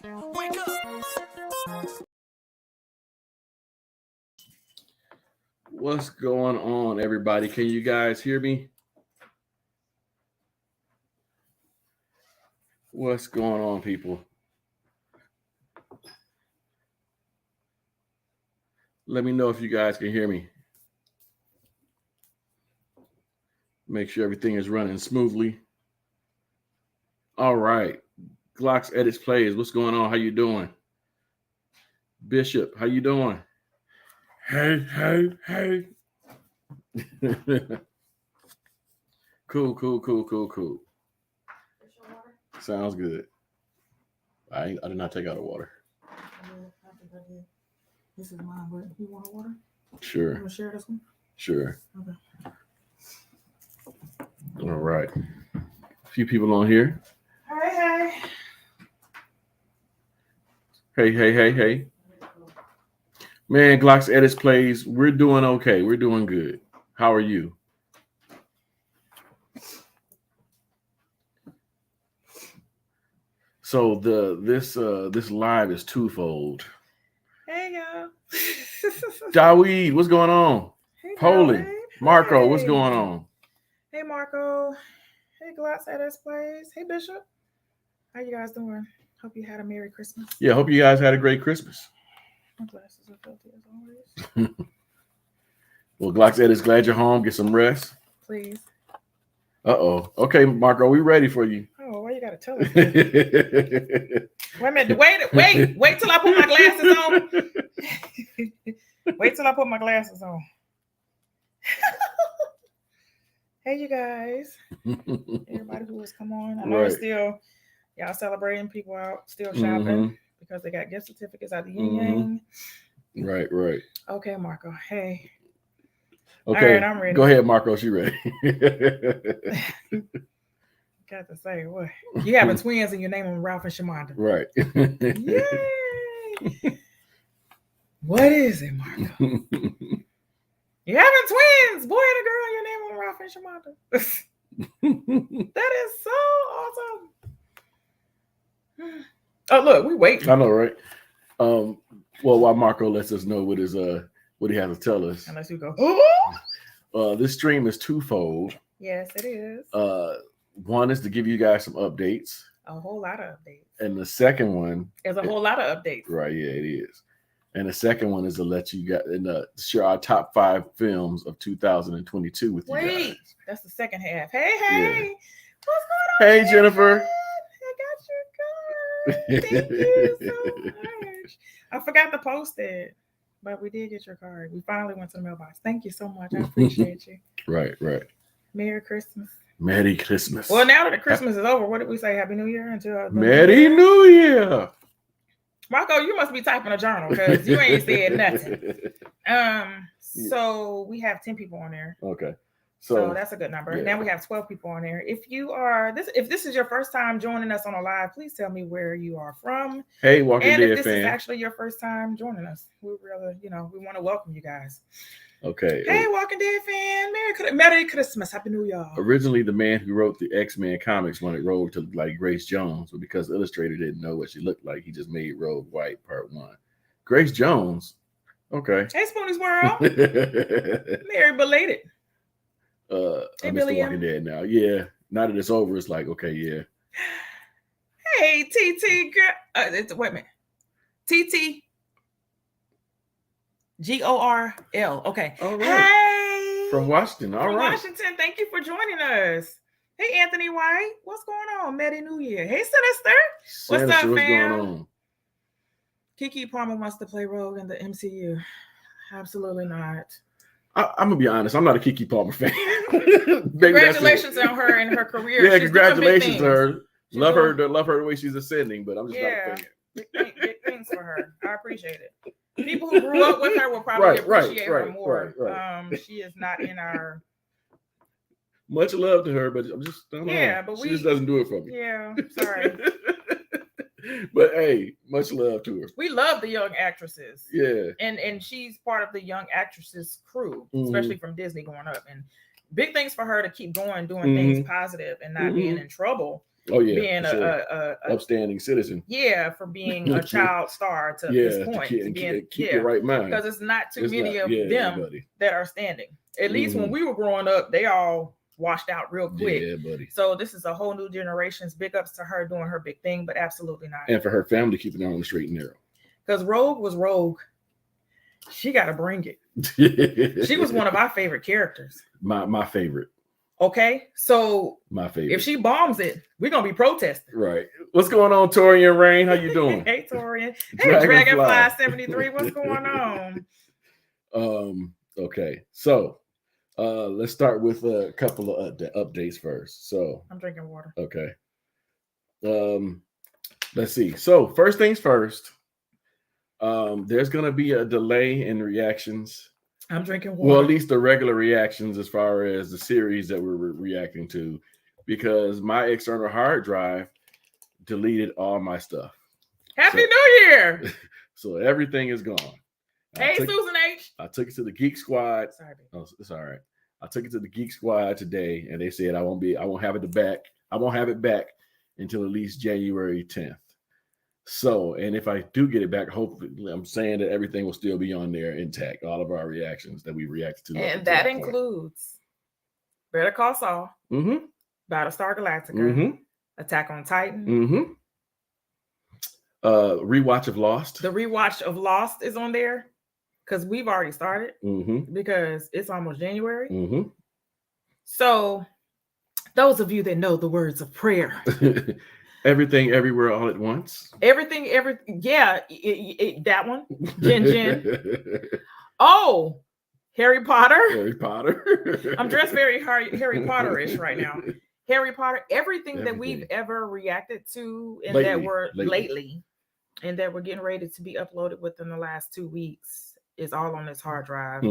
Wake up. What's going on, everybody? Can you guys hear me? What's going on, people? Let me know if you guys can hear me. Make sure everything is running smoothly. All right. Glocks Edits Plays. What's going on? How you doing? Bishop, how you doing? Hey. Cool. Sounds good. I did not take out the water. This is mine, but you want water? Sure. You want to share this one? Sure. Okay. All right. A few people on here. Hey. Man, Glocks Edits Plays. We're doing okay. We're doing good. How are you? So this live is twofold. Hey y'all. Dawid, what's going on? Hey, Holy Dawid. Marco, Hey. what's going on? Hey Marco. Hey Glocks Edits Plays. Hey Bishop. How you guys doing? Hope you had a Merry Christmas. Yeah, hope you guys had a great Christmas. My glasses are filthy as always. Well, Glocks Edits, glad you're home. Get some rest. Please. Okay, Marco, we ready for you. Oh, why you gotta tell us? Wait a minute. Wait till I put my glasses on. Wait till I put my glasses on. Hey, you guys. Everybody who has come on. I know Right. it's still y'all celebrating, people out still shopping because they got gift certificates out the yin yang. Right. Okay, Marco. Hey. Okay, all right, I'm ready. Go ahead, Marco. She ready. Got to say, what? You having twins and you name them Ralph and Shamanda. Right. Yay! What is it, Marco? You having twins, boy and a girl, your name on Ralph and Shamanda. That is so awesome. Oh, look, we waiting. I know, right? Well, while Marco lets us know what he has to tell us. Unless you go, this stream is twofold. Yes, it is. One is to give you guys some updates. A whole lot of updates. And the second one is a whole lot of updates. Right, yeah, it is. And the second one is to let you guys share our top 5 films of 2022 with you guys. Wait, that's the second half. Hey, Yeah. What's going on? Hey, Jennifer. I got your card. Thank you so much. I forgot to post it, but we did get your card. We finally went to the mailbox. Thank you so much. I appreciate you. Right. Merry Christmas. Merry Christmas. Well, now that the Christmas is over, what did we say? Happy New Year until Merry New Year. Marco, you must be typing a journal because you ain't said nothing. So we have 10 people on there. Okay. So that's a good number. Yeah. Now we have 12 people on there. If this is your first time joining us on a live, please tell me where you are from. Hey, Walking Dead fan. And if this is actually your first time joining us, we really, we want to welcome you guys. Okay. Hey, Walking Dead fan. Merry Christmas. Happy New Year. Originally, the man who wrote the X-Men comics wanted Rogue to look like Grace Jones, but because the illustrator didn't know what she looked like, he just made Rogue white part 1. Grace Jones. Okay. Hey, Spoonie's World. Merry belated. I missed the Walking Dead now. Yeah. Now that it's over, it's like, okay, yeah. Hey, TT girl. Wait a minute. TT. GORL. Okay. All right. Hey. From Washington. All right. Washington. Thank you for joining us. Hey, Anthony White. What's going on? Merry New Year. Hey, Sinister. What's up, what's fam? going on? Kiki Palmer wants to play Rogue in the MCU. Absolutely not. I'm gonna be honest. I'm not a Kiki Palmer fan. Congratulations on her and her career. Yeah, congratulations to her. Love her the way she's ascending, but I'm just not a fan. Big things for her. I appreciate it. People who grew up with her will probably appreciate her more. Right. She is not in our. Much love to her, but I'm just I don't know. But she just doesn't do it for me. Yeah, sorry. But hey, much love to her. We love the young actresses. Yeah. And she's part of the young actresses crew, especially from Disney going up. And big things for her to keep going, doing things positive and not being in trouble. Oh yeah, being for sure. a Upstanding citizen. yeah, for being a child star to Yeah, this to point, keep, to being keep your right mind. because it's not too It's many not- of yeah, them buddy. that are standing. At least when Mhm. we were growing up, they all washed out real quick. Yeah, buddy. So this is a whole new generation's big ups to her doing her big thing, but absolutely not. And for her family keeping her on the straight and narrow. Because Rogue was Rogue. She got to bring it. She was one of our favorite characters. My favorite. Okay, so My favorite. if she bombs it, we're gonna be protesting. Right. What's going on, Tori and Rain? How you doing? Hey, Torian. Hey, Dragonfly 73. What's going on? Okay. So let's start with a couple of updates first. So I'm drinking water. okay. Let's see. So first things first. There's gonna be a delay in reactions. I'm drinking water. Well, at least the regular reactions as far as the series that we're reacting to, because my external hard drive deleted all my stuff. Happy New Year! So everything is gone. Hey, Susan H. I took it to the Geek Squad. Sorry, oh, it's all right. I took it to the Geek Squad today, and they said I won't have it back. I won't have it back until at least January 10th. So, and if I do get it back, hopefully, I'm saying that everything will still be on there intact. All of our reactions that we reacted to, and that includes Better Call Saul, Battlestar Galactica, Attack on Titan, rewatch of Lost. The rewatch of Lost is on there because we've already started because it's almost January. So, those of you that know the words of prayer. Everything, everywhere, all at once. Everything, that one. Jin. Oh, Harry Potter. Harry Potter. I'm dressed very Harry Potter-ish right now. Harry Potter. Everything that we've ever reacted to and that were lately and that we're getting ready to be uploaded within the last 2 weeks is all on this hard drive.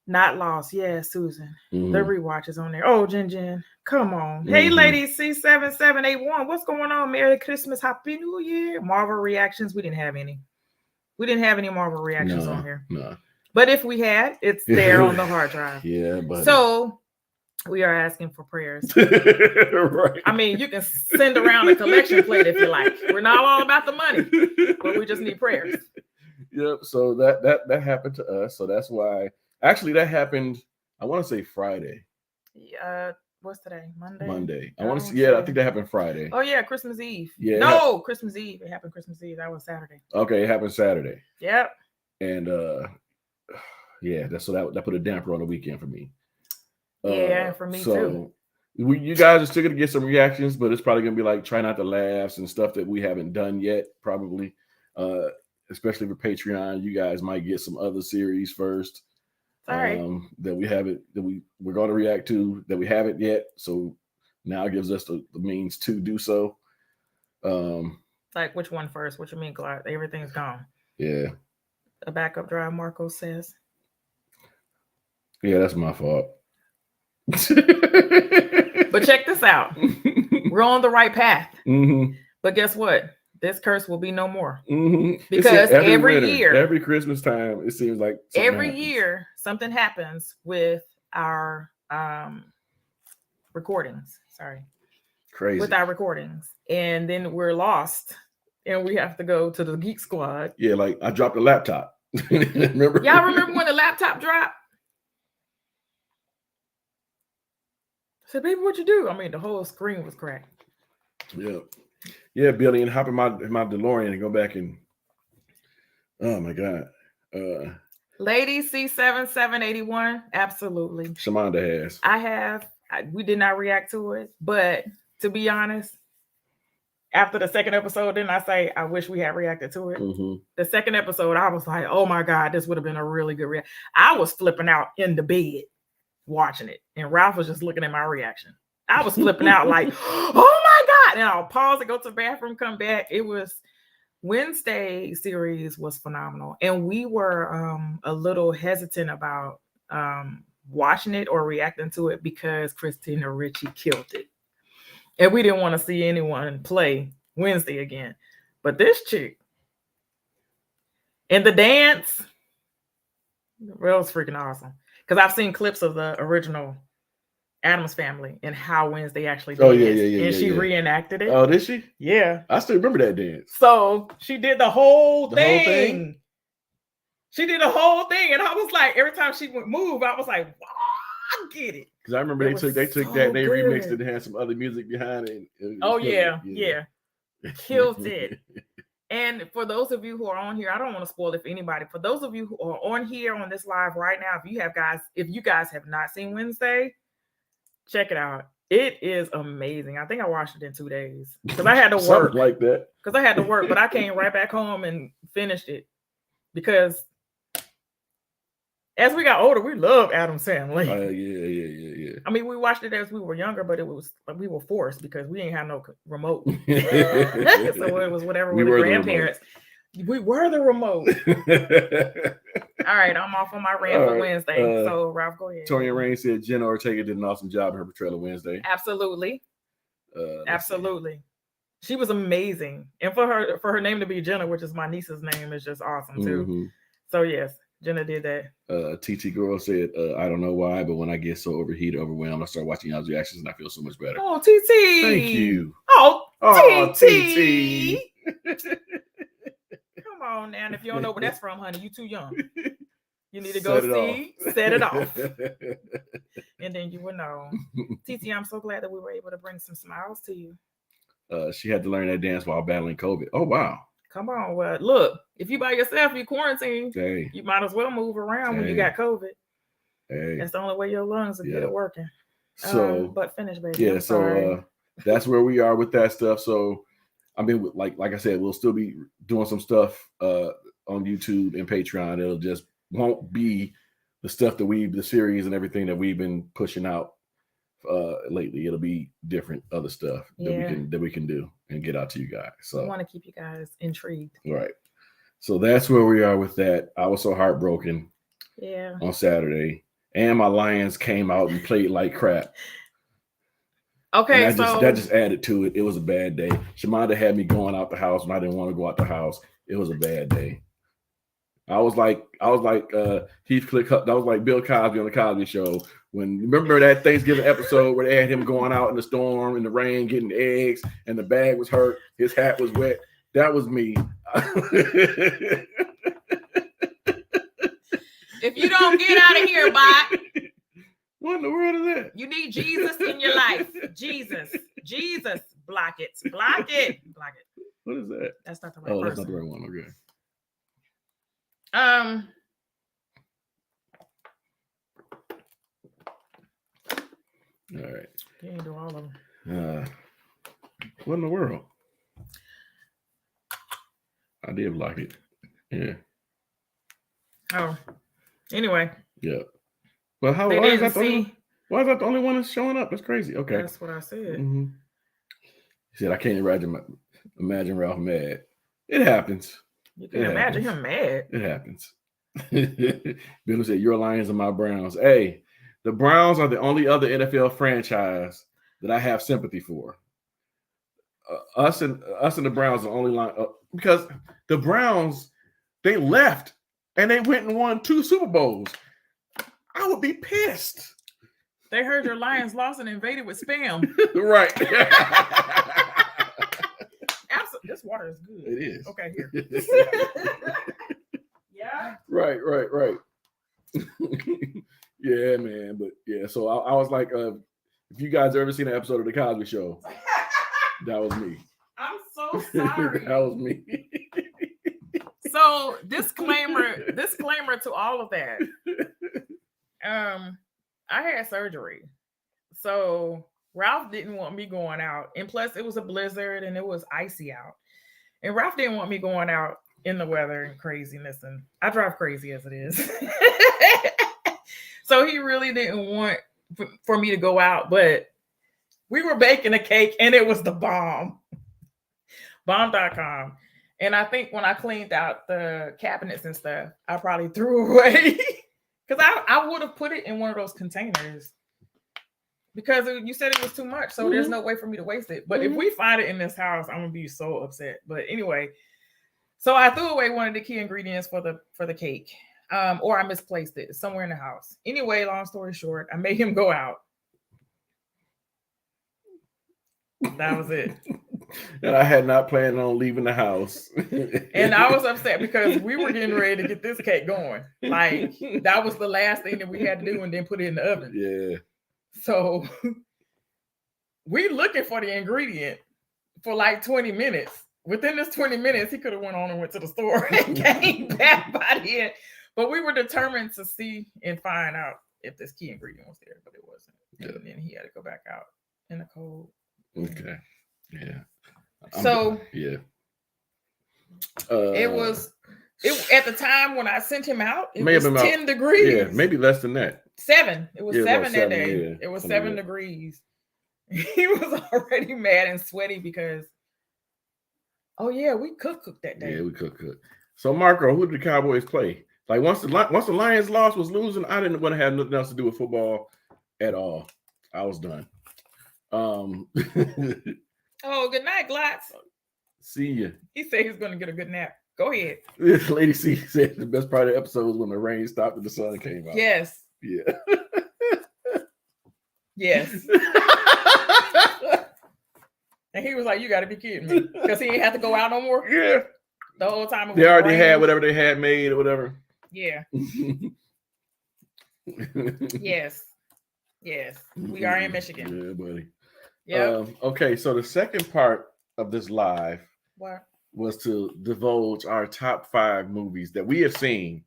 Not lost. Yeah, Susan. The rewatch is on there. Oh, Jin. Come on. Hey, ladies, C7781. What's going on? Merry Christmas. Happy New Year. Marvel reactions. We didn't have any. We didn't have any Marvel reactions on here. No. But if we had, it's there on the hard drive. Yeah, but so we are asking for prayers. Right. I mean, you can send around a collection plate if you like. We're not all about the money, but we just need prayers. Yep. So that happened to us. So that's why. Actually, that happened. I want to say Friday. What's today? Monday. Monday. I want to see. Yeah, I think that happened Friday. Oh yeah, Christmas Eve. Yeah. No, Christmas Eve. It happened Christmas Eve. That was Saturday. Okay, it happened Saturday. Yep. And yeah, that put a damper on the weekend for me. Yeah, for me too. You guys are still gonna get some reactions, but it's probably gonna be like try not to laughs and stuff that we haven't done yet. Probably, especially for Patreon, you guys might get some other series first. All right. That we haven't, we're going to react to that we haven't yet. So now it gives us the means to do so. Like which one first? What you mean, Clark? Everything's gone. Yeah. A backup drive, Marco says. Yeah, that's my fault. But check this out. We're on the right path. But guess what? This curse will be no more. Because every year, every Christmas time, it seems like every year something happens with our recordings. Sorry. Crazy. With our recordings. And then we're lost. And we have to go to the Geek Squad. Yeah, like I dropped a laptop. Remember? Y'all remember when the laptop dropped? I said, baby, what'd you do? I mean, the whole screen was cracked. Yeah. Yeah, Billy, and hop in my DeLorean and go back and oh my God. Lady C7781, absolutely. Shamanda has. We did not react to it, but to be honest, after the second episode, didn't I say I wish we had reacted to it? The second episode, I was like, oh my God, this would have been a really good reaction. I was flipping out in the bed watching it, and Ralph was just looking at my reaction. I was flipping out like, oh my God. And I'll pause and go to the bathroom, come back. It was Wednesday series was phenomenal. And we were a little hesitant about watching it or reacting to it because Christina Ricci killed it. And we didn't want to see anyone play Wednesday again. But this chick and the dance, well, it was freaking awesome. Because I've seen clips of the original Addams Family and how Wednesday actually Oh, danced. yeah. And she reenacted it. Oh, did she? Yeah. I still remember that dance. So she did the whole The thing. whole thing? She did the whole thing. And I was like, every time she would move, I was like, wow, I get it. Because I remember they took that and they remixed it and had some other music behind it. Oh, yeah. Killed it. And for those of you who are on here, I don't want to spoil it for anybody. For those of you who are on here on this live right now, if you guys have not seen Wednesday, check it out. It is amazing. I think I watched it in 2 days because I had to work. Something like that. Because I had to work, but I came right back home and finished it because as we got older, we love Addams Family. Yeah. I mean, we watched it as we were younger, but it was like we were forced because we didn't have no remote. So it was whatever with the grandparents. We were the remote. All right, I'm off on my rant for Wednesday. So Ralph, go ahead. Tonya Rain said Jenna Ortega did an awesome job in her portrayal of Wednesday. Absolutely. Absolutely. She was amazing. And for her name to be Jenna, which is my niece's name, is just awesome too. Mm-hmm. So yes, Jenna did that. TT Girl said, I don't know why, but when I get so overheated, overwhelmed, I start watching y'all's reactions and I feel so much better. Oh, TT. Thank you. Oh, TT. Come on now. And if you don't know where that's from, honey, you too young. You need to go set it off. And then you will know. TT, I'm so glad that we were able to bring some smiles to you. She had to learn that dance while battling COVID. Oh, wow. Come on. Well, look, if you by yourself, you quarantine, you might as well move around when you got COVID. That's the only way your lungs will get it working. So, but finish, baby. Yeah, so that's where we are with that stuff. So, I mean, like I said, we'll still be doing some stuff on YouTube and Patreon. It'll just won't be the stuff that the series and everything that we've been pushing out lately. It'll be different other stuff that we can do and get out to you guys. So I want to keep you guys intrigued. Right. So that's where we are with that. I was so heartbroken. Yeah. On Saturday, and my Lions came out and played like crap. Okay, that just added to it. It was a bad day. Shamanda had me going out the house when I didn't want to go out the house. It was a bad day. I was like Heathcliff. That was like Bill Cosby on the Cosby Show. When remember that Thanksgiving episode where they had him going out in the storm, in the rain, getting eggs, and the bag was hurt, his hat was wet. That was me. If you don't get out of here, bot. What in the world is that? You need Jesus in your life. Jesus. Block it. Block it. What is that? That's not the right person. That's not the right one. Okay. All right. You ain't do all of them. What in the world? I did block it. Yeah. Oh. Anyway. Yeah. But why is that the only one that's showing up? That's crazy. Okay. That's what I said. Mm-hmm. He said, I can't imagine Ralph mad. It happens. You can imagine him mad. It happens. Bill said, your Lions and my Browns. Hey, the Browns are the only other NFL franchise that I have sympathy for. Us and the Browns are the only line because the Browns, they left and they went and won 2 Super Bowls. I would be pissed. They heard your Lions lost and invaded with spam. Right. This water is good. It is. Okay, here. Yeah. Right. Yeah, man. But yeah, so I was like, if you guys ever seen an episode of The Cosby Show, that was me. I'm so sorry. That was me. So disclaimer to all of that. I had surgery. So Ralph didn't want me going out. And plus it was a blizzard and it was icy out. And Ralph didn't want me going out in the weather and craziness. And I drive crazy as it is. So he really didn't want for me to go out. But we were baking a cake and it was the bomb. Bomb.com. And I think when I cleaned out the cabinets and stuff, I probably threw away. Because I would have put it in one of those containers. Because you said it was too much. So there's no way for me to waste it. But if we find it in this house, I'm going to be so upset. But anyway, so I threw away one of the key ingredients for the cake. Or I misplaced it somewhere in the house. Anyway, long story short, I made him go out. That was it. And I had not planned on leaving the house. And I was upset because we were getting ready to get this cake going. Like, that was the last thing that we had to do and then put it in the oven. Yeah. So we looking for the ingredient for like 20 minutes. Within this 20 minutes, he could have went on and went to the store and came back by the end. But we were determined to see and find out if this key ingredient was there, but it wasn't. And then he had to go back out in the cold. Okay. Yeah. So yeah. It was at the time when I sent him out, it was 10 about, degrees. Yeah, maybe less than that. 7. It was 7 that day. Yeah, it was 7 degrees. He was already mad and sweaty because, oh yeah, we cooked that day. Yeah, we cooked. So Marco, who did the Cowboys play? Like once the Lions was losing, I didn't want to have nothing else to do with football at all. I was done. Oh, good night, Glotz. See ya. He said he's going to get a good nap. Go ahead. This lady C said the best part of the episode was when the rain stopped and the sun came out. Yes. Yeah. Yes. And he was like, "You got to be kidding me," because he ain't had to go out no more. Yeah. The whole time they already had whatever they had made or whatever. Yeah. Yes. We are in Michigan. Yeah, buddy. Yeah. Okay, so the second part of this live was to divulge our top 5 movies that we have seen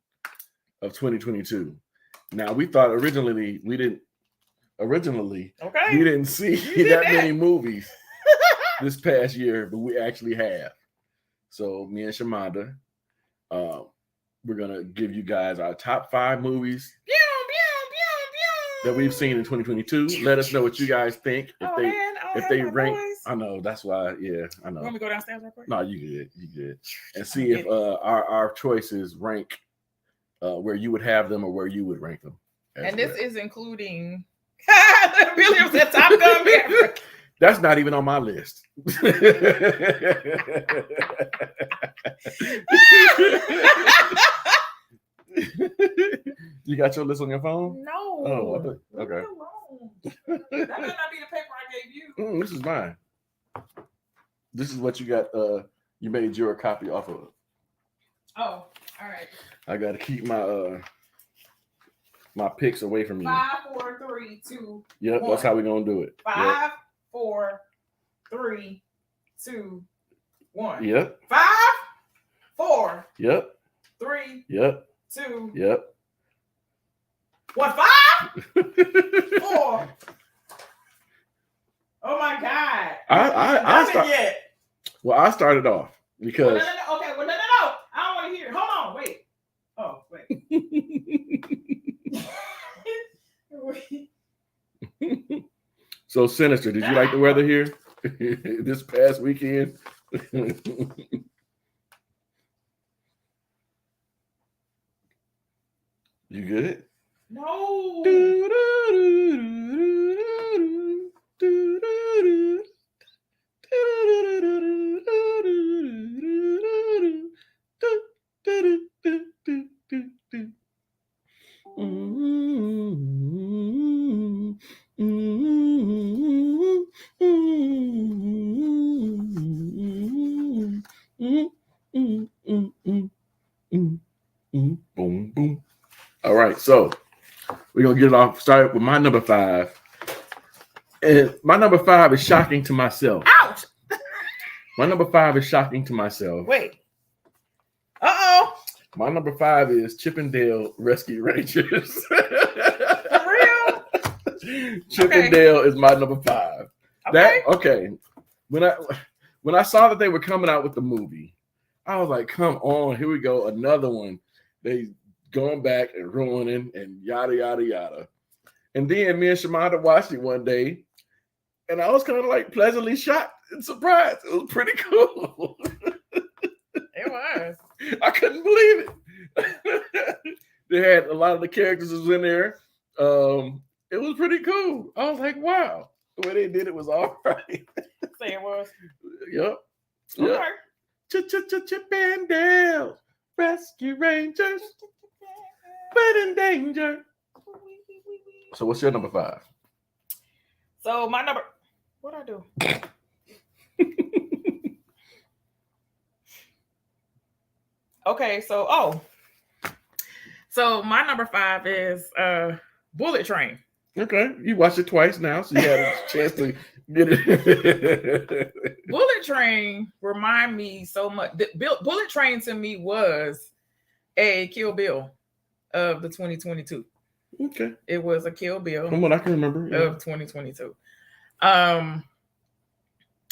of 2022. Now we thought originally we didn't see that many movies this past year, but we actually have. So me and Shamanda, we're gonna give you guys our top 5 movies that we've seen in 2022. Let us know what you guys think. If they rank, I know that's why. Yeah, I know. You want me to go downstairs real quick? No, you good. And see if our choices rank where you would have them or where you would rank them. And this is including Williams at Top Gun Maverick. That's not even on my list. You got your list on your phone? No. Oh, okay. That better not be the paper I gave you. This is mine. This is what you got. You made your copy off of. Oh, all right. I got to keep my my picks away from you. 5, 4, 3, 2. Yep, 1. That's how we're gonna do it. 5, 4, 3, 2, 1. Yep. 5, 4. Yep. 3. Yep. 2. Yep. 1, 5, 4. Oh my God! I started off because. No. Okay, well, no. I don't want to hear. Hold on, wait. Oh, wait. So Sinister, did you like the weather here this past weekend? You good? No. Boom, boom. All right, so we're gonna get it off. Started with my number 5, and my number 5 is shocking to myself. Ouch! My number 5 is shocking to myself. Wait. My number 5 is Chippendale Rescue Rangers. For real? Chippendale is my number 5. Okay. When I saw that they were coming out with the movie, I was like, "Come on, here we go, another one." They going back and ruining and yada yada yada. And then me and Shamanda watched it one day, and I was kind of like pleasantly shocked and surprised. It was pretty cool. It was. I couldn't believe it. They had a lot of the characters was in there. It was pretty cool. I was like, wow. The way they did it was all right. Say it was. Yep. Okay. Chippendale Rescue Rangers. But in danger. So what's your number 5? So my number, what'd I do? Okay, so my number 5 is Bullet Train. Okay, you watched it twice now, so you had a chance to get it. Bullet Train remind me so much. Bullet Train to me was a Kill Bill of the 2022. Okay, it was a Kill Bill from what I can remember of 2022.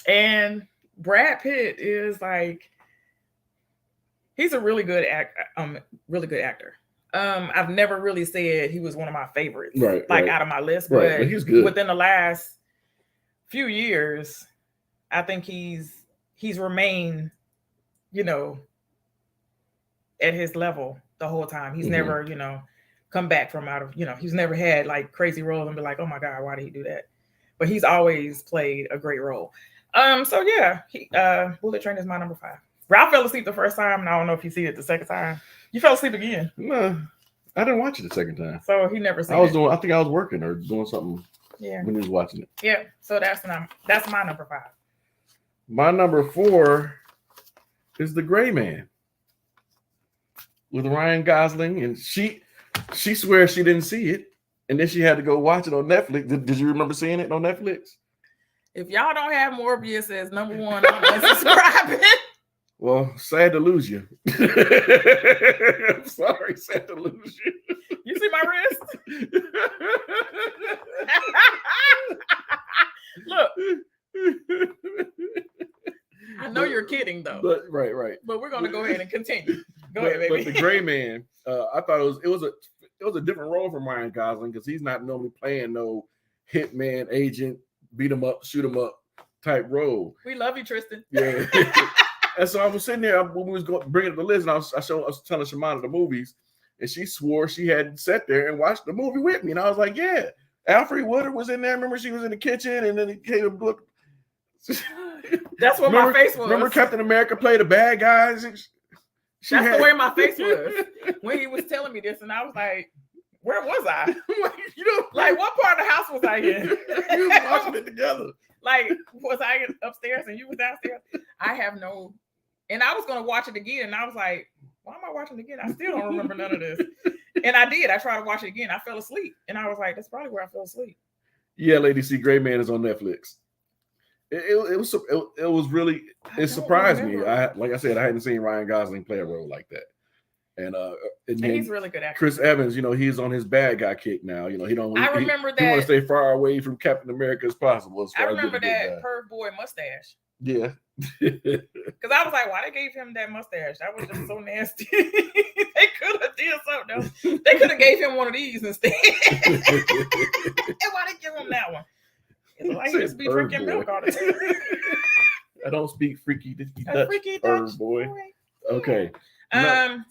And Brad Pitt is like, he's a really good actor. I've never really said he was one of my favorites, right. out of my list, but he's good. Within the last few years, I think he's remained, at his level the whole time. He's never, come back from out of, he's never had like crazy roles and be like, oh my God, why did he do that? But he's always played a great role. So yeah, Bullet Train is my number 5. Ralph fell asleep the first time, and I don't know if you see it the second time. You fell asleep again? No, I didn't watch it the second time. So he never seen it. I think I was working or doing something. Yeah. When he was watching it. Yeah. So that's my number 5. My number 4 is The Gray Man with Ryan Gosling, and she swears she didn't see it, and then she had to go watch it on Netflix. Did you remember seeing it on Netflix? If y'all don't have Morbius as number 1, I'm unsubscribing. Well, sad to lose you. I'm sorry, sad to lose you. You see my wrist? Look. I know you're kidding though. But right. But we're gonna go ahead and continue. Go ahead, baby. But The Gray Man, I thought it was a different role for Ryan Gosling because he's not normally playing no hitman agent, beat him up, shoot him up type role. We love you, Tristan. Yeah. And so I was sitting there when we was bringing up the list, and I was telling Shamana the movies, and she swore she had sat there and watched the movie with me, and I was like, "Yeah." Alfred Woodard was in there. Remember, she was in the kitchen, and then he came and looked. That's what my face was. Remember, Captain America played the bad guys. That's the way my face was when he was telling me this, and I was like, "Where was I? Like what part of the house was I in?" You was watching it together. Like, was I upstairs and you was downstairs? I have no. And I was going to watch it again. And I was like, why am I watching it again? I still don't remember none of this. And I did. I tried to watch it again. I fell asleep. And I was like, that's probably where I fell asleep. Yeah, Lady C, Gray Man is on Netflix. It was really, it surprised me. Like I said, I hadn't seen Ryan Gosling play a role like that. And he's really good actor. Chris Evans, he's on his bad guy kick now. He don't. I remember that. He want to stay far away from Captain America as possible. I remember that perv boy mustache. Yeah. Because I was like, why they gave him that mustache? That was just so nasty. They could have did something else. They could have gave him one of these instead. And why they give him that one? It's like he just be drinking milk all the time. I don't speak freaky Dutch. Freaky Dutch boy. Okay. What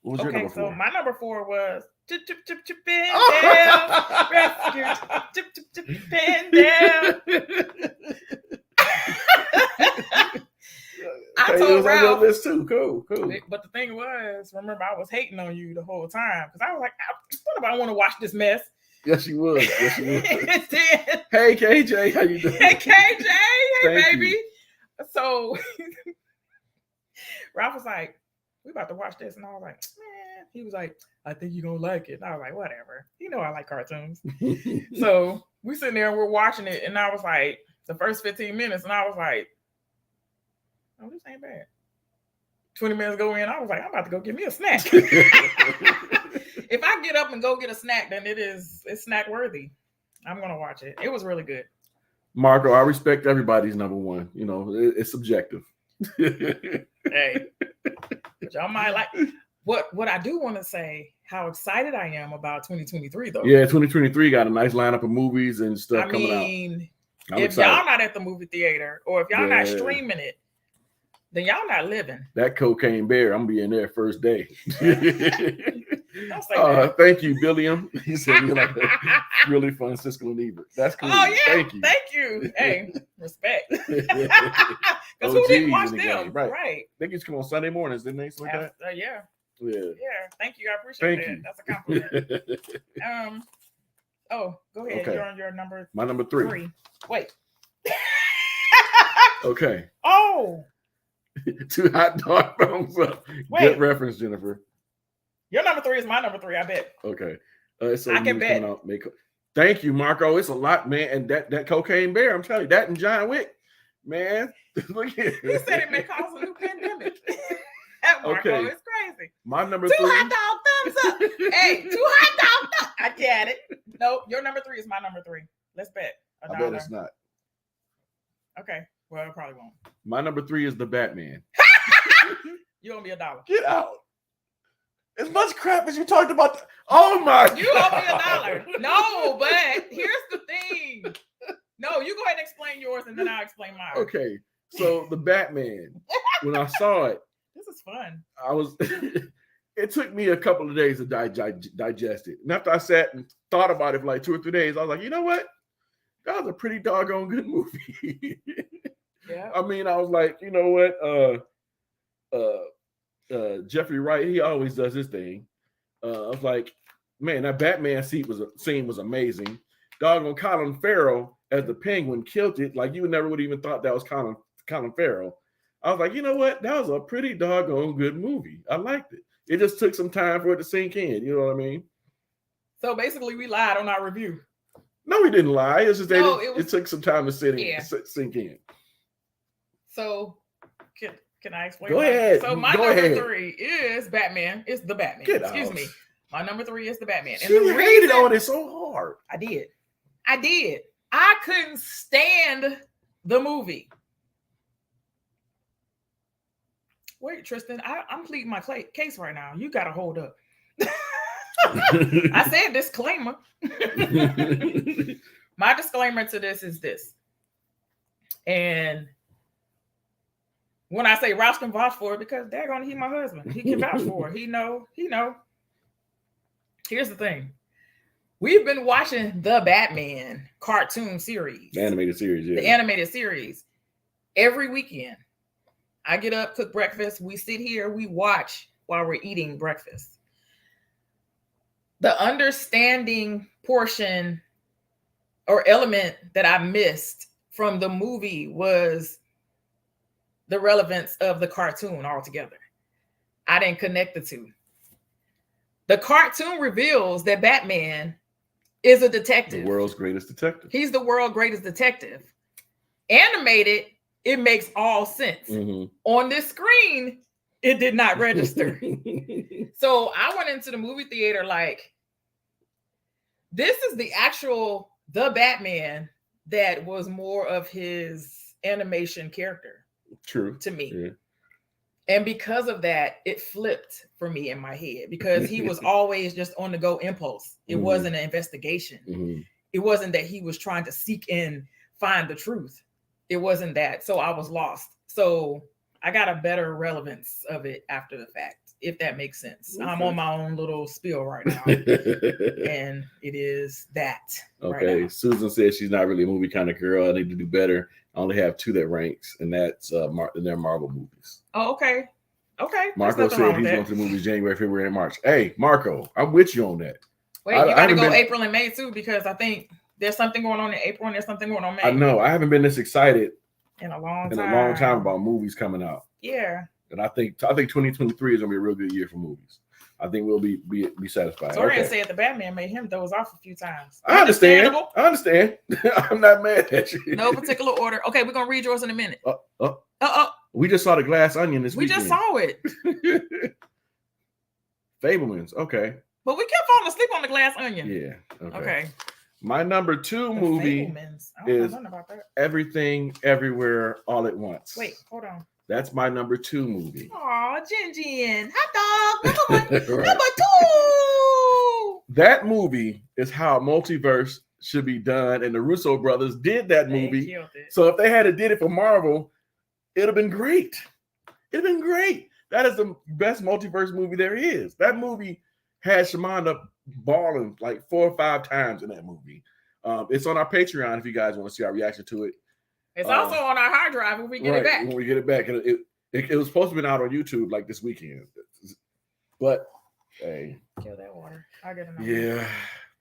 was your number 4? So my number 4 was Chip Pin Down. I told Ralph this too. Cool. But the thing was, remember, I was hating on you the whole time because I was like, what if I want to watch this mess? Yes, you would. Hey, KJ, how you doing? Hey, KJ. Hey, baby. So Ralph was like, we about to watch this. And I was like, man. He was like, I think you're going to like it. And I was like, whatever. I like cartoons. So we sitting there and we're watching it. And I was like, the first 15 minutes. And I was like, oh, this ain't bad. 20 minutes go in. I was like, I'm about to go get me a snack. If I get up and go get a snack, then it's snack worthy. I'm going to watch it. It was really good. Marco, I respect everybody's number 1. It's subjective. Hey, but y'all might like what I do want to say, how excited I am about 2023 though. Yeah, 2023 got a nice lineup of movies and stuff coming out. If y'all not at the movie theater or if y'all not streaming it, then y'all not living. That Cocaine Bear, I'm gonna be in there first day. Don't say that. Thank you, Billiam. He said you're like a really fun Siskel and Ebert. That's cool. Oh yeah, thank you. Hey, respect. Because who didn't watch them? Right. They used to come on Sunday mornings, didn't they? Like that? Yeah. Yeah. Thank you. I appreciate that. That's a compliment. Go ahead. Okay. You're on your number. My number 3. Wait. Okay. Oh. 2 hot dog thumbs up. Wait. Good reference, Jennifer. Your number 3 is my number 3, I bet. Okay. So I can bet. Thank you, Marco. It's a lot, man. And that Cocaine Bear, I'm telling you, that and John Wick, man. Look at He said it may cause a new pandemic. Marco, okay. it's crazy. My number 2 3. hot dog thumbs up. Hey, 2 hot dog thumbs. I got it. No, your number 3 is my number 3. Let's bet $1. I bet it's not. Okay. Well, it probably won't. My number 3 is the Batman. You owe me $1. Get out. As much crap as you talked about. Oh my You owe me $1. No, but here's the thing. No, you go ahead and explain yours and then I'll explain mine. Okay. So the Batman, when I saw it, this is fun. It took me a couple of days to digest it. And after I sat and thought about it for like 2 or 3 days, I was like, you know what? That was a pretty doggone good movie. Yeah. I mean, I was like, you know what? Jeffrey Wright, he always does his thing. I was like, man, that Batman scene was amazing. Doggone Colin Farrell as the Penguin killed it. Like you never would even thought that was Colin Farrell. I was like, you know what? That was a pretty doggone good movie. I liked it. It just took some time for it to sink in. You know what I mean? So basically, we lied on our review. No, we didn't lie. It's just it took some time to sink in. So can I explain? Go ahead. So my number 3 is Batman. It's the Batman. Excuse me. My number 3 is the Batman. And you hated on it so hard. I did. I couldn't stand the movie. Wait, Tristan, I'm pleading my case right now. You got to hold up. I said disclaimer. My disclaimer to this is this. And when I say Roush can vouch for it, because they're going to hear my husband. He can vouch for it. He know. Here's the thing. We've been watching the Batman cartoon series. The animated series, yeah. The animated series. Every weekend. I get up, cook breakfast. We sit here, we watch while we're eating breakfast. The understanding portion or element that I missed from the movie was the relevance of the cartoon altogether. I didn't connect the two. The cartoon reveals that Batman is a detective. The world's greatest detective. He's the world's greatest detective. Animated, it makes all sense. Mm-hmm. On this screen, it did not register. So I went into the movie theater like, this is the Batman that was more of his animation character. True. To me. Yeah. And because of that, it flipped for me in my head because he was always just on the go impulse. It wasn't an investigation. Mm-hmm. It wasn't that he was trying to seek and find the truth. It wasn't that. So I was lost. So I got a better relevance of it after the fact, if that makes sense. Okay. I'm on my own little spiel right now. And it is that. Okay. Right, Susan says she's not really a movie kind of girl. I need to do better. I only have 2 that ranks, and that's they're Marvel movies. Oh, okay. Okay. Marco said he's going to the movies January, February, and March. Hey, Marco, I'm with you on that. Wait, you got to go April and May too, because I think there's something going on in April and there's something going on in May. I know. I haven't been this excited in a long time about movies coming out. Yeah. And I think 2023 is going to be a real good year for movies. I think we'll be satisfied. Torian said the Batman made him doze off a few times. I understand. I'm not mad at you. No particular order. Okay, we're gonna read yours in a minute. We just saw the Glass Onion this weekend. We just saw it. Fabelmans. Okay. But we kept falling asleep on the Glass Onion. Yeah. Okay. My number 2 movie is Everything Everywhere All at Once. Wait, hold on. That's my number 2 movie. Aw, Jin. Hot dog. Number 1. Right. Number 2. That movie is how multiverse should be done. And the Russo brothers did that movie. So if they had did it for Marvel, it'd have been great. That is the best multiverse movie there is. That movie had Shamanda balling like 4 or 5 times in that movie. It's on our Patreon if you guys want to see our reaction to it. It's also on our hard drive when we get it back. When we get it back. It was supposed to be out on YouTube like this weekend. But hey. Kill that water. I'll get another. Yeah.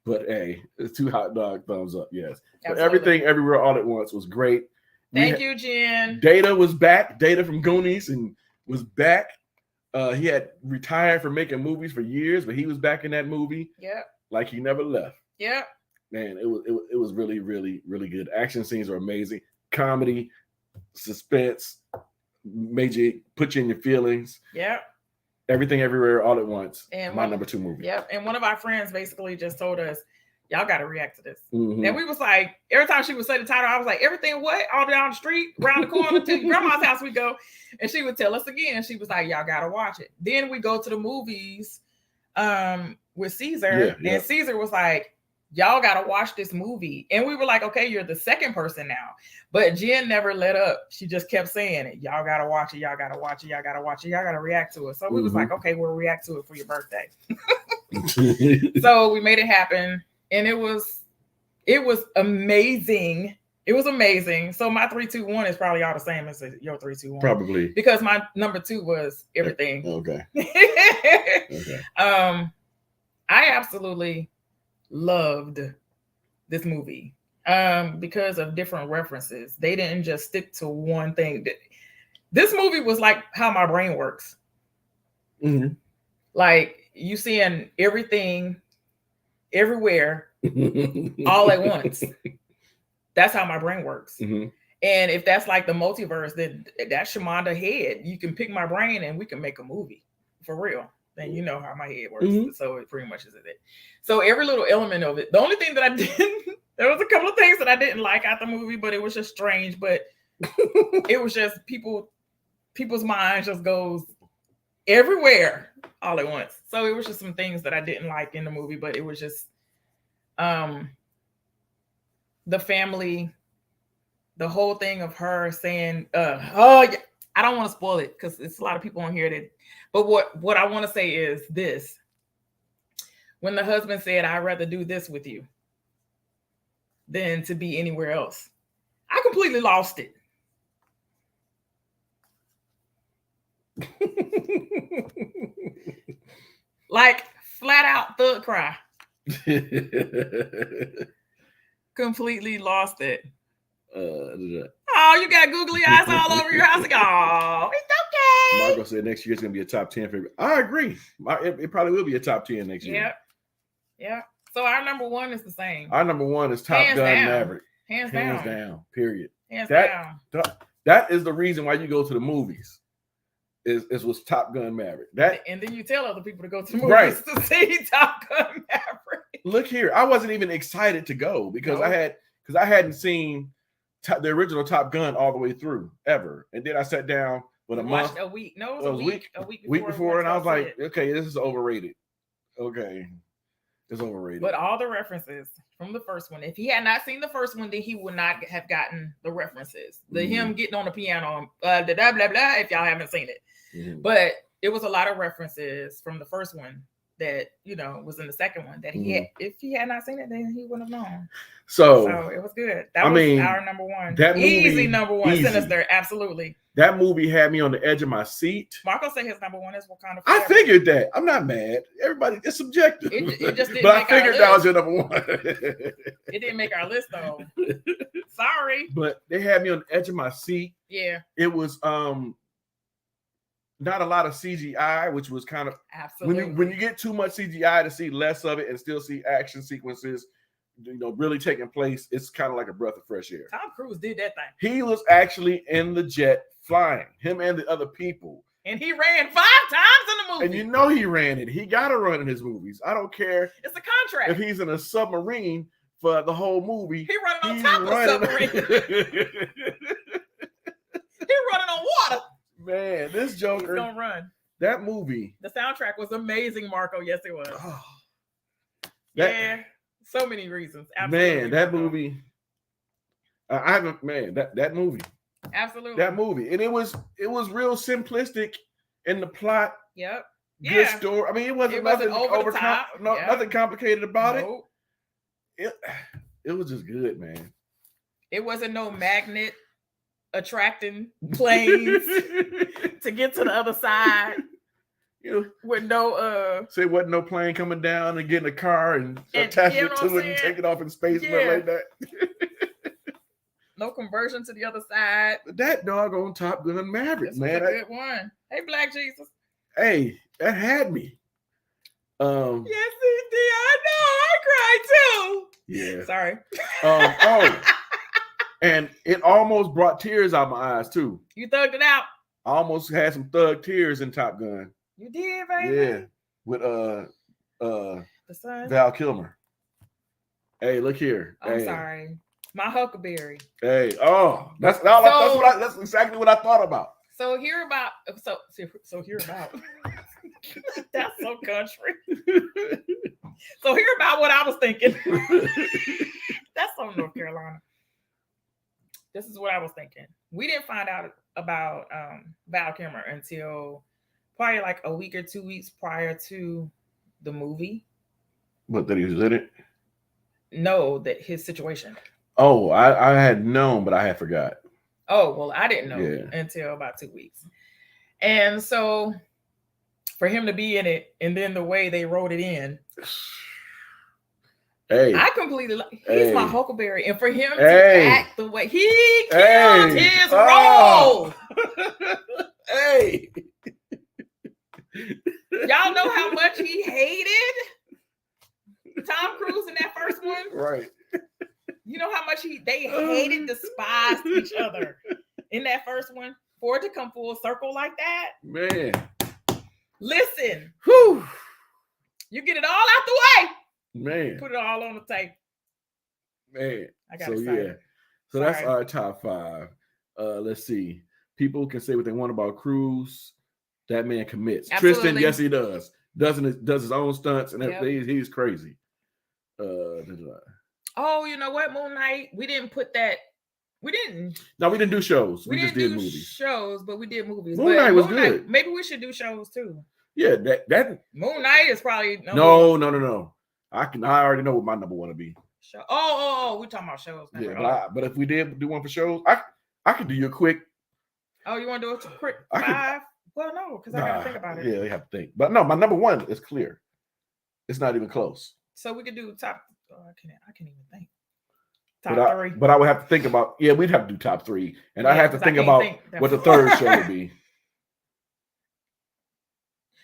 But hey, it's 2 hot dog thumbs up, yes. Absolutely. But Everything Everywhere All at Once was great. Thank you, Jen. Data was back. Data from Goonies and was back. He had retired from making movies for years, but he was back in that movie. Yep. Like he never left. Yep. Man, it was really, really, really good. Action scenes are amazing. Comedy, suspense, made you put you in your feelings. Yep. Everything Everywhere All at Once. And my number 2 movie. Yep. And one of our friends basically just told us, y'all got to react to this. Mm-hmm. And we was like, every time she would say the title, I was like, everything what? All down the street, around the corner to grandma's house we go. And she would tell us again. She was like, y'all got to watch it. Then we go to the movies with Caesar. And Caesar was like, y'all got to watch this movie. And we were like, okay, you're the second person now. But Jen never let up. She just kept saying it. Y'all got to watch it. Y'all got to watch it. Y'all got to watch it. Y'all got to react to it. So we was like, okay, we'll react to it for your birthday. So we made it happen. And it was amazing. It was amazing. So my 3, 2, 1 is probably all the same as your 3, 2, 1. Probably. Because my number 2 was Everything. Okay. Okay. I absolutely loved this movie because of different references. They didn't just stick to one thing. This movie was like how my brain works. Mm-hmm. Like you seeing everything, everywhere, all at once. That's how my brain works. Mm-hmm. And if that's like the multiverse, then that's Shamanda head. You can pick my brain and we can make a movie for real. Then you know how my head works. Mm-hmm. So it pretty much is it. So every little element of it. The only thing that I didn't, there was a couple of things that I didn't like out the movie, but it was just strange. But it was just people's minds just goes everywhere all at once. So it was just some things that I didn't like in the movie, but it was just the family, the whole thing of her saying, I don't want to spoil it because it's a lot of people on here that, but what I want to say is this. When the husband said, I'd rather do this with you than to be anywhere else, I completely lost it. Like flat out thug cry. Completely lost it. Oh, you got googly eyes all over your house. Like, oh, it's okay. Marco said next year it's going to be a top 10 favorite. I agree. It probably will be a top 10 next year. Yeah. So our number 1 is the same. Our number 1 is Top Gun Maverick. Hands down. Period. Hands down. That is the reason why you go to the movies. Is was Top Gun Maverick. And then you tell other people to go to the movies to see Top Gun Maverick. Look here, I wasn't even excited to go because I hadn't seen the original Top Gun all the way through ever, and then I sat down with a month, a week. No, it was a week before, and I was like, okay, this is overrated. Okay, it's overrated. But all the references from the first one, if he had not seen the first one, then he would not have gotten the references. Him getting on the piano, blah blah blah. If y'all haven't seen it. Mm-hmm. But it was a lot of references from the first one that was in the second one that he had. If he had not seen it, then he wouldn't have known. So it was good. That was our number 1. That movie, easy number 1. Easy. Sinister, absolutely. That movie had me on the edge of my seat. Marco said his number 1 is Wakanda Forever. I figured that. I'm not mad. Everybody, it's subjective. It just didn't but make I figured that was your number 1. It didn't make our list though. Sorry. But they had me on the edge of my seat. Yeah. It was not a lot of CGI, which was kind of absolutely when you get too much CGI to see less of it and still see action sequences, really taking place. It's kind of like a breath of fresh air. Tom Cruise did that thing. He was actually in the jet flying, him and the other people, and he ran 5 times in the movie. And he ran it. He got to run in his movies. I don't care. It's a contract. If he's in a submarine for the whole movie, he running on top of a submarine. He running on water. Man, this Joker. He's gonna run. That movie. The soundtrack was amazing, Marco. Yes, it was. So many reasons. Absolutely, man, that movie. That movie. Absolutely. That movie. And it was real simplistic in the plot. Yep. Good story. I mean, it wasn't nothing over the top. Nothing complicated about it. It was just good, man. It wasn't no magnet attracting planes to get to the other side. With no say wasn't no plane coming down and getting a car and attach it to it and take it off in space, nothing like that. No conversion to the other side. That doggone Top Gun Maverick, This man. was a good one. Hey, Black Jesus. Hey, that had me. Yes, it did. I know. I cried too. Yeah. Sorry. And it almost brought tears out my eyes too. You thugged it out. I almost had some thug tears in Top Gun. You did, baby. Yeah, with the son. Val Kilmer. Hey, look here. I'm sorry, my Huckleberry. Hey, that's exactly what I thought about. So hear about. That's so country. So hear about what I was thinking. That's so North Carolina. This is what I was thinking. We didn't find out about Val Kilmer until probably like a week or 2 weeks prior to the movie. But that he was in it? No, that his situation. Oh, I had known, but I had forgot. Oh, well, I didn't know until about 2 weeks. And so for him to be in it and then the way they wrote it in, I completely he's my Huckleberry. And for him to act the way he killed his role. Y'all know how much he hated Tom Cruise in that first one? Right. You know how much they hated, despised each other in that first one? For it to come full circle like that? Man. Listen. Whew. You get it all out the way. Man. Put it all on the table. Man. I got excited. Yeah. So that's our top 5. Let's see. People can say what they want about Cruise. That man commits. Absolutely. Tristan, yes, he does. Does his own stunts and he's crazy. Oh, you know what? Moon Knight. We didn't put that. We didn't. No, we didn't do shows. We just didn't did do movies. Shows, but we did movies. Moon Knight was good. Maybe we should do shows too. Yeah, that Moon Knight is probably no. I already know what my number 1 to be. Show. Oh, we're talking about shows. Now. Yeah, but if we did do one for shows, I could do you a quick. Oh, you want to do a quick 5? Well, no, because I gotta think about it. Yeah, you have to think. But no, my number 1 is clear. It's not even close. So we could do top. Oh, I can't even think. Top 3. But I would have to think about. Yeah, we'd have to do top 3, and I have to think about what the third show would be.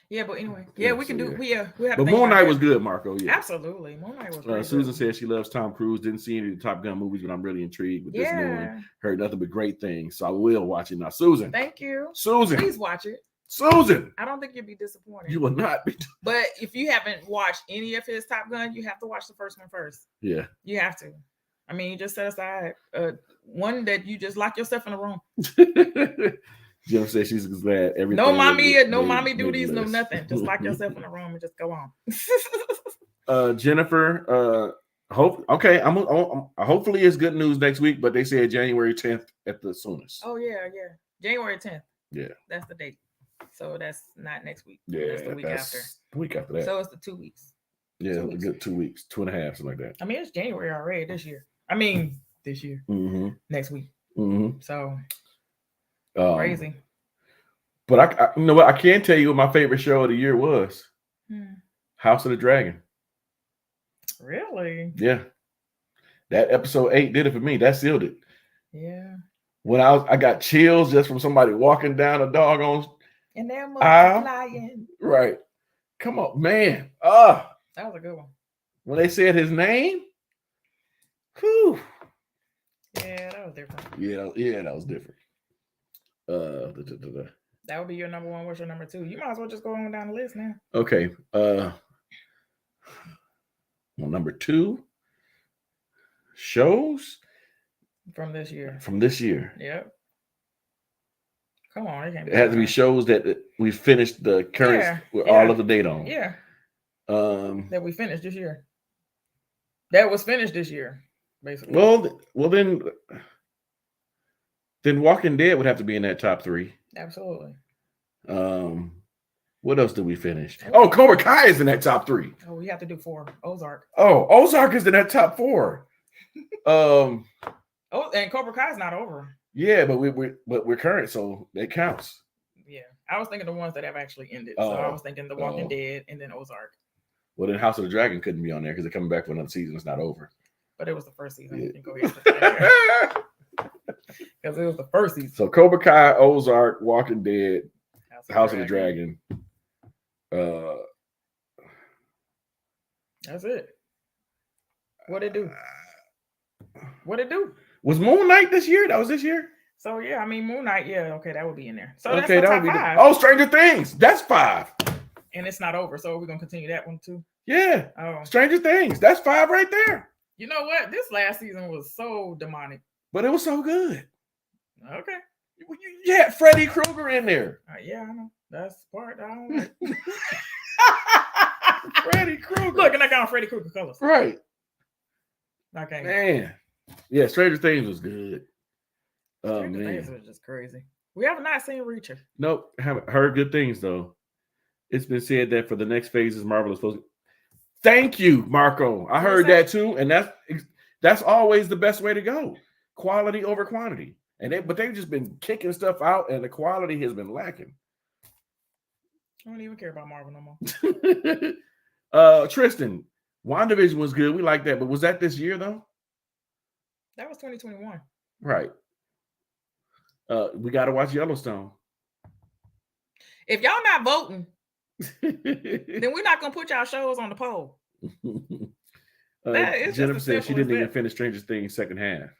Yeah, but anyway, we can do. We have. But Moon Knight was good, Marco. Yeah, absolutely. Moon Knight was. Really Susan good. says she loves Tom Cruise. Didn't see any of the Top Gun movies, but I'm really intrigued with this new one. Heard nothing but great things, so I will watch it now. Susan, thank you. Susan, please watch it. Susan, I don't think you'll be disappointed. You will not be. But if you haven't watched any of his Top Gun, you have to watch the first one first. Yeah, you have to. I mean, you just set aside one that you just lock yourself in a room. Jim says she's glad everything. No mommy duties, no nothing. Just lock yourself in a room and just go on. Jennifer, hopefully it's good news next week, but they said January 10th at the soonest. Oh yeah, January 10th. Yeah, that's the date. So that's not next week. Yeah, that's the week after. The week after that. So it's the 2 weeks. Yeah, a good 2 weeks, 2.5, something like that. I mean, it's January already this year. Mm-hmm. Next week. Mm-hmm. So crazy. But I you know what? I can tell you what my favorite show of the year was. House of the Dragon. Really? Yeah. That episode 8 did it for me. That sealed it. Yeah. When I got chills just from somebody walking down a doggone and they're multiplying. Right. Come on, man. That was a good one. When they said his name, whew. Yeah, that was different. Yeah, that was different. That would be your number 1. What's your number 2? You might as well just go on down the list now. Okay. Well, number 2 shows from this year. Yep. Come on, it has to be shows that we finished the current with all of the date on. Yeah. That we finished this year. That was finished this year, basically. Well, then Walking Dead would have to be in that top 3. Absolutely. What else did we finish? Oh, Cobra Kai is in that top 3. Oh, we have to do 4. Ozark. Oh, Ozark is in that top 4. And Cobra Kai is not over. Yeah, but we're current, so it counts. Yeah, I was thinking the ones that have actually ended. So I was thinking The Walking Dead and then Ozark. Well, then House of the Dragon couldn't be on there because they're coming back for another season. It's not over. But it was the first season. Yeah. You can go ahead. Because it was the first season. So Cobra Kai, Ozark, Walking Dead, House of the Dragon. That's it. What'd it do? What'd it do? Was Moon Knight this year? That was this year? So yeah, I mean Moon Knight, yeah, okay, that would be in there. So okay, that's the top 5. Oh, Stranger Things. That's 5. And it's not over, so we're gonna continue that one too. Yeah. Oh. Stranger Things. That's 5 right there. You know what? This last season was so demonic. But it was so good. Okay. You had Freddy Krueger in there. Yeah, I know. That's the part I don't like. Freddy Krueger. Look, and I got on Freddy Krueger colors. Right. Okay. Man. Yeah, Stranger Things was good. Oh, man. Things was just crazy. We have not seen Reacher. Nope. Haven't heard good things, though. It's been said that for the next phases, Marvel is supposed to. Thank you, Marco. I heard that too. And that's always the best way to go. Quality over quantity. But they've just been kicking stuff out, and the quality has been lacking. I don't even care about Marvel no more. Tristan, WandaVision was good. We like that. But was that this year, though? That was 2021. Right. We got to watch Yellowstone. If y'all not voting, then we're not going to put y'all shows on the poll. Jennifer said she didn't even finish Stranger Things second half.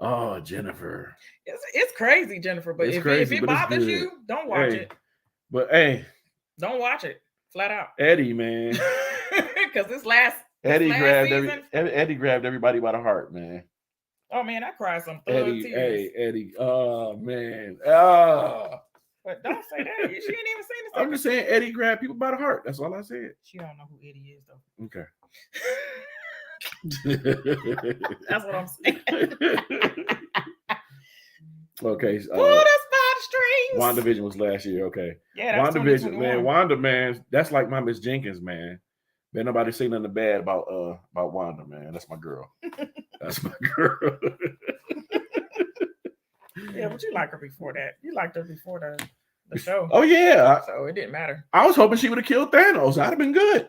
Oh, Jennifer. It's crazy, Jennifer. But if it bothers you, don't watch it. But hey. Don't watch it. Flat out. Eddie, man. Because Eddie grabbed everybody by the heart, man. Oh, man, I cried some tears. Eddie. Oh, man. But don't say that. She ain't even seen this. I'm just saying Eddie grabbed people by the heart. That's all I said. She don't know who Eddie is, though. Okay. That's what I'm saying. Okay. Pull us by the strings. WandaVision was last year. Okay. Yeah, WandaVision, man. Wanda, man. That's like my Miss Jenkins, man. Man, nobody say nothing bad about Wanda, man. That's my girl. That's my girl. Yeah, but you like her before that. You liked her before the show. Oh, yeah. So it didn't matter. I was hoping she would have killed Thanos. I'd have been good.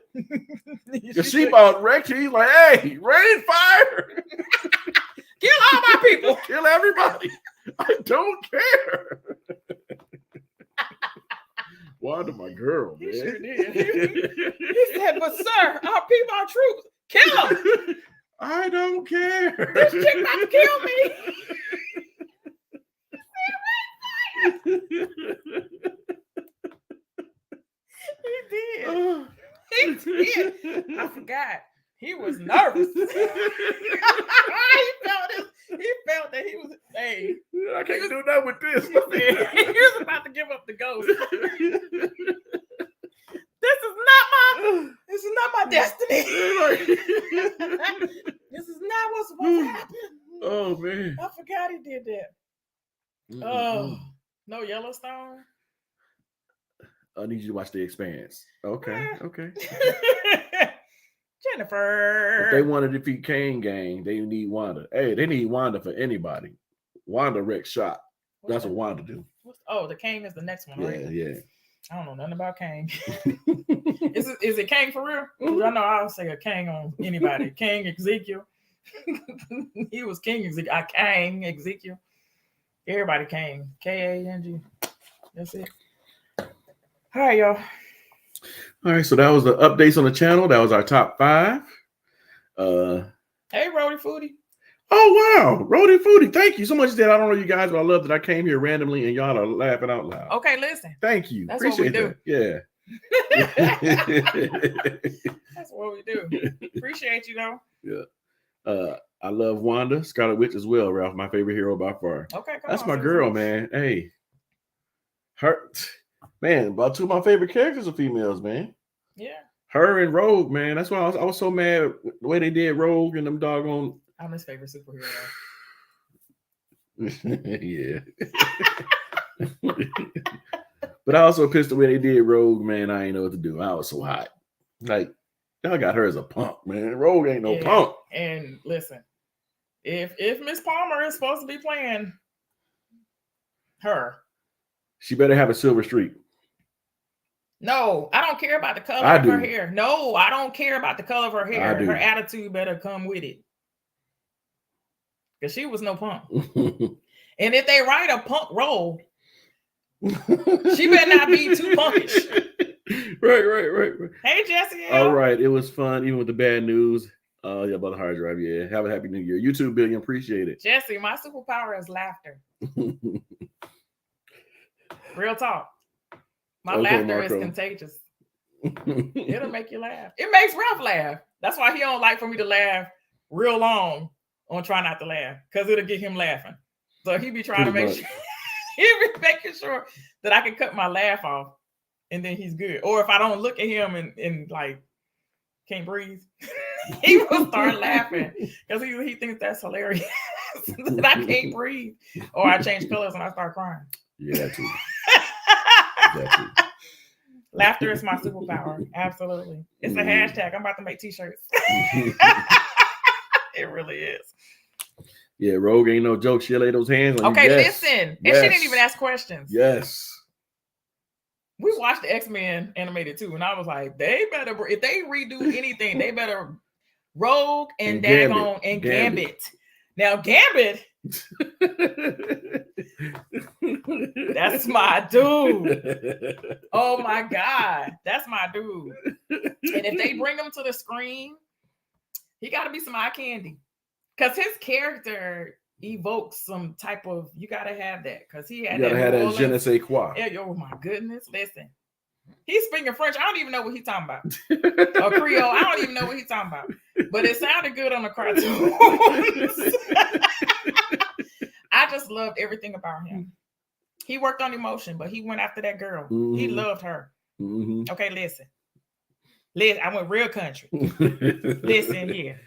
Because she about wrecked. He's like, hey, rain, fire. Kill all my people. Kill everybody. I don't care. Wanda, my girl, man. He sure did. He said, but sir, our people are troops. Kill them. I don't care. This chick about to kill me. He did. He did. I forgot. He was nervous. He felt that he was. Hey, I can't do that with this. He was about to give up the ghost. This is not my destiny. This is not what's supposed to happen. Oh man. I forgot he did that. Oh, no Yellowstone. I need you to watch The Expanse. Okay. Jennifer. If they want to defeat Kane Gang, they need Wanda. Hey, they need Wanda for anybody. Wanda wrecks shop. That's what Wanda do. The Kane is the next one, right? Yeah. I don't know nothing about Kang. Is it Kang for real? Mm-hmm. I know I'll say a Kang on anybody. King Ezekiel. He was King Ezekiel. Kang Ezekiel. Everybody Kang. Kang. That's it. All right, y'all. All right, so that was the updates on the channel. That was our top 5. Hey, Rody Foodie. Oh, wow. Rody Foodie. Thank you so much. I don't know you guys, but I love that I came here randomly and y'all are laughing out loud. Okay, listen. Thank you. That's Appreciate what we that. Yeah. That's what we do. Appreciate you, though. Yeah. I love Wanda, Scarlet Witch as well, Ralph. My favorite hero by far. Okay, that's my girl, man. Hey. Man, about 2 of my favorite characters are females, man. Yeah. Her and Rogue, man. That's why I was so mad the way they did Rogue and them doggone. I'm his favorite superhero. Yeah. But I also pissed the way they did Rogue, man. I ain't know what to do. I was so hot. Like, y'all got her as a punk, man. Rogue ain't no punk. And listen, if Miss Palmer is supposed to be playing her, she better have a silver streak. No, I don't care about the color of her hair. No, I don't care about the color of her hair. Her attitude better come with it. Because she was no punk. And if they write a punk role, she better not be too punkish. Right. Hey, Jesse. All right. It was fun, even with the bad news. Yeah, about the hard drive. Yeah. Have a happy new year. You too, Billion. Appreciate it. Jesse, my superpower is laughter. Real talk. My laughter Marco. is contagious. It'll make you laugh. It makes Ralph laugh. That's why he don't like for me to laugh real long on Try Not to Laugh, because it'll get him laughing. So he be trying to make sure he be making sure that I can cut my laugh off, and then he's good. Or if I don't look at him and like can't breathe, he will start laughing because he thinks that's hilarious that I can't breathe. Or I change colors and I start crying. Yeah, that too. Laughter is my superpower. Absolutely. It's a hashtag. I'm about to make t-shirts. It really is. Yeah, Rogue ain't no joke. She'll lay those hands on you. Okay, listen. And she didn't even ask questions. Yes. We watched the X-Men animated too, and I was like, they better, if they redo anything, they better Rogue and Dagon and Gambit. Now, Gambit, that's my dude. Oh my God, that's my dude. And if they bring him to the screen, he got to be some eye candy, because his character evokes some type of, you got to have that, because he had that. You got to have that je ne sais quoi. Oh my goodness, listen. He's speaking French. I don't even know what he's talking about. Or Creole. I don't even know what he's talking about. But it sounded good on the cartoon. I just loved everything about him. He worked on emotion, but he went after that girl. Mm-hmm. He loved her. Mm-hmm. Okay, listen. I went real country. Listen here.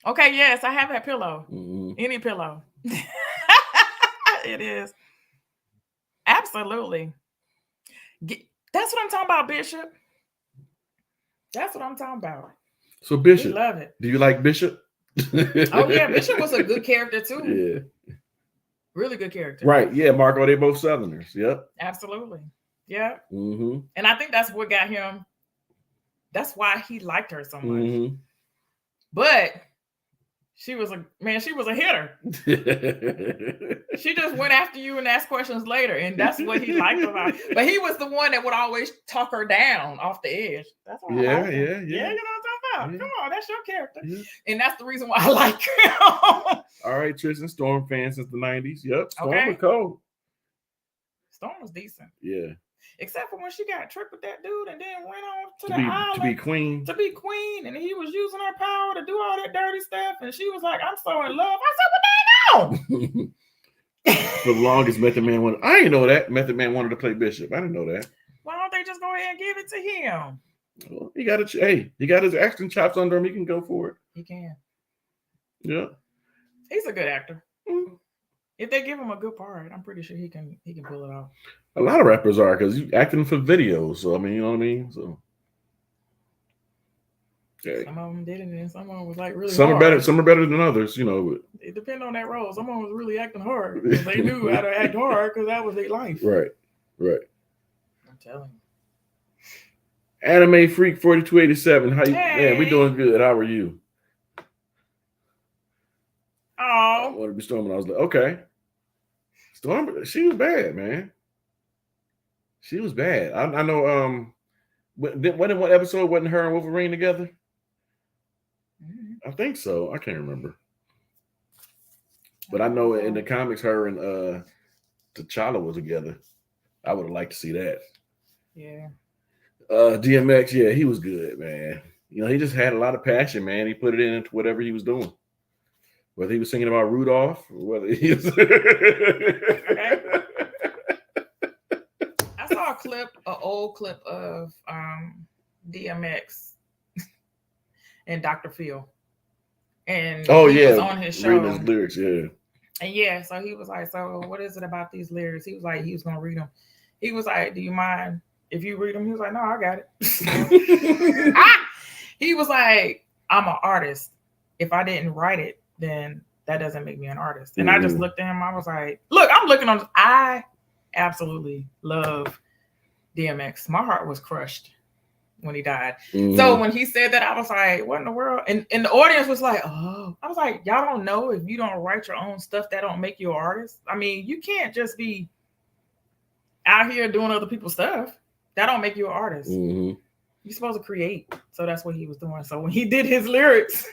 Okay, yes, I have that pillow. Mm-hmm. Any pillow. It is. Absolutely. That's what I'm talking about, Bishop. That's what I'm talking about. So Bishop, we love it. Do you like Bishop? Oh yeah, Bishop was a good character too. Yeah, really good character. Right? Yeah, Marco. They both Southerners. Yep. Absolutely. Yeah. Mm-hmm. And I think that's what got him. That's why he liked her so much. Mm-hmm. But she was a hitter. She just went after you and asked questions later, and that's what he liked about her. But he was the one that would always talk her down off the edge. That's why I like him. Yeah, you know what I'm talking about. Yeah. Come on, that's your character. Yeah. And that's the reason why I like him. All right, Tristan, Storm fan since the 90s. Yep, Storm was cold. Storm was decent. Yeah. Except for when she got tricked with that dude and then went on to the island to be queen. To be queen, and he was using her power to do all that dirty stuff, and she was like, "I'm so in love." I said, "What the hell?" For the longest, Method Man wanted. I didn't know that Method Man wanted to play Bishop. I didn't know that. Why don't they just go ahead and give it to him? Well, he got his acting chops under him. He can go for it. He can. Yeah. He's a good actor. Mm-hmm. If they give him a good part, I'm pretty sure he can pull it off. A lot of rappers are, because he's acting for videos. So I mean, you know what I mean. So okay. Some of them didn't, and some of them was like really. Some hard. Some are better than others, you know. But it depends on that role. Some of them was really acting hard. They knew how to act hard because that was their life. Right. I'm telling you. Anime Freak 4287. How you? Hey. Man, we doing good. How are you? Oh. I wanted to be Storm, and I was like, okay. Storm, she was bad, man. She was bad. I know. What episode wasn't her and Wolverine together? Mm-hmm. I think so. I can't remember. But I know in the comics, her and T'Challa was together. I would have liked to see that. Yeah. DMX, yeah, he was good, man. You know, he just had a lot of passion, man. He put it into whatever he was doing. Whether he was singing about Rudolph, or whether he was. Okay. I saw an old clip of DMX and Dr. Phil. And he was on his show. Reading his lyrics, yeah. And so he was like, so what is it about these lyrics? He was like, he was going to read them. He was like, do you mind if you read them? He was like, no, I got it. He was like, I'm an artist. If I didn't write it, then that doesn't make me an artist. And I just looked at him. I was like, look, I'm looking on. I absolutely love DMX. My heart was crushed when he died. So when he said that, I was like, what in the world? And the audience was like, oh, I was like, y'all don't know if you don't write your own stuff, that don't make you an artist. I mean, you can't just be out here doing other people's stuff. That don't make you an artist. You're supposed to create. So that's what he was doing. So when he did his lyrics,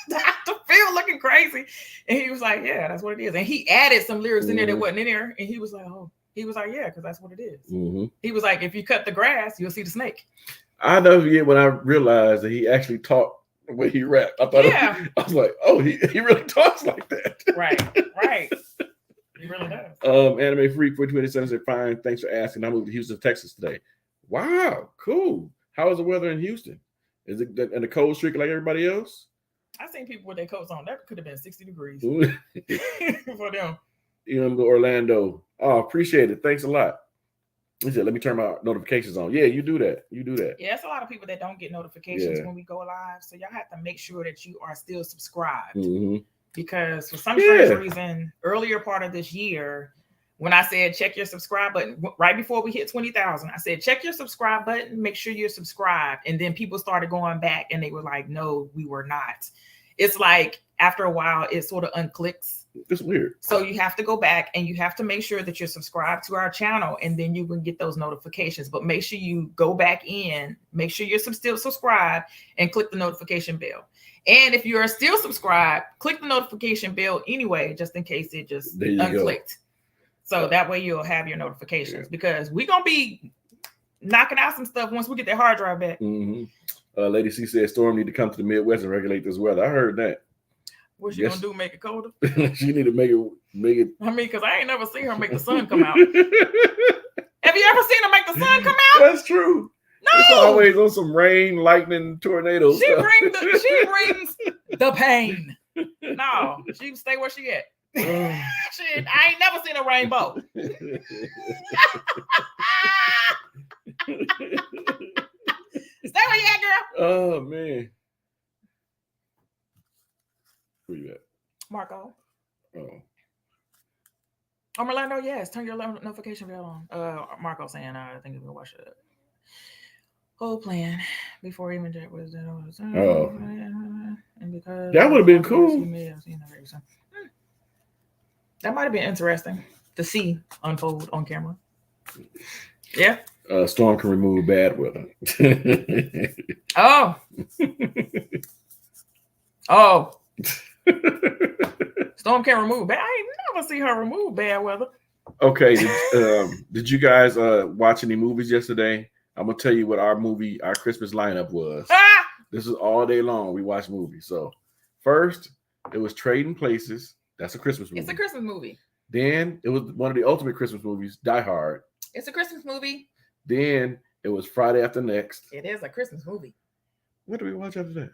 Dr. Phil looking crazy. And he was like, yeah, that's what it is. And he added some lyrics in there that wasn't in there. And he was like, oh. He was like, yeah, because that's what it is. He was like, if you cut the grass, you'll see the snake. I never forget when I realized that he actually talked the way he rapped. I thought, I was like, oh, he really talks like that. Right. He really does. Anime Freak 427 said, fine, thanks for asking. I moved to Houston, Texas today. Wow, cool. How is the weather in Houston? Is it in the cold streak like everybody else? I seen people with their coats on. That could have been 60 degrees for them. Orlando. Oh, appreciate it. Thanks a lot. He said, let me turn my notifications on. Yeah, you do that. Yeah, it's a lot of people that don't get notifications when we go live. So y'all have to make sure that you are still subscribed. Because for some strange reason, earlier part of this year, when I said check your subscribe button, right before we hit 20,000, I said check your subscribe button, make sure you're subscribed. And then people started going back and they were like, no, we were not. It's like after a while, it sort of unclicks. It's weird. So you have to go back and you have to make sure that you're subscribed to our channel, and then you can get those notifications. But make sure you go back in, make sure you're still subscribed, and click the notification bell. And if you are still subscribed, click the notification bell anyway, just in case it just unclicked. So that way you'll have your notifications, because we're going to be knocking out some stuff once we get that hard drive back. Lady C said Storm need to come to the Midwest and regulate this weather. I heard that. What's she gonna do? Make it colder? She need to make it. I mean, because I ain't never seen her make the sun come out. Have you ever seen her make the sun come out? That's true. No, it's always on some rain, lightning, tornadoes. She brings the pain. No, she stay where she at. Shit, I ain't never seen a rainbow. Stay where you at, girl. Oh man. Where you at? Marco. Oh, Orlando, yes. Turn your notification bell on. Marco saying, I think you can watch the whole plan before even Jack was dead. Oh. And because that would have been cool. That might have been interesting to see unfold on camera. Yeah. Storm can remove bad weather. Oh. Storm can remove bad. I ain't never see her remove bad weather. Okay. Did you guys watch any movies yesterday? I'm gonna tell you what our Christmas lineup was. This is all day long. We watched movies. So first, it was Trading Places. That's a Christmas movie. It's a Christmas movie. Then it was one of the ultimate Christmas movies, Die Hard. It's a Christmas movie. Then it was Friday After Next. It is a Christmas movie. What do we watch after that?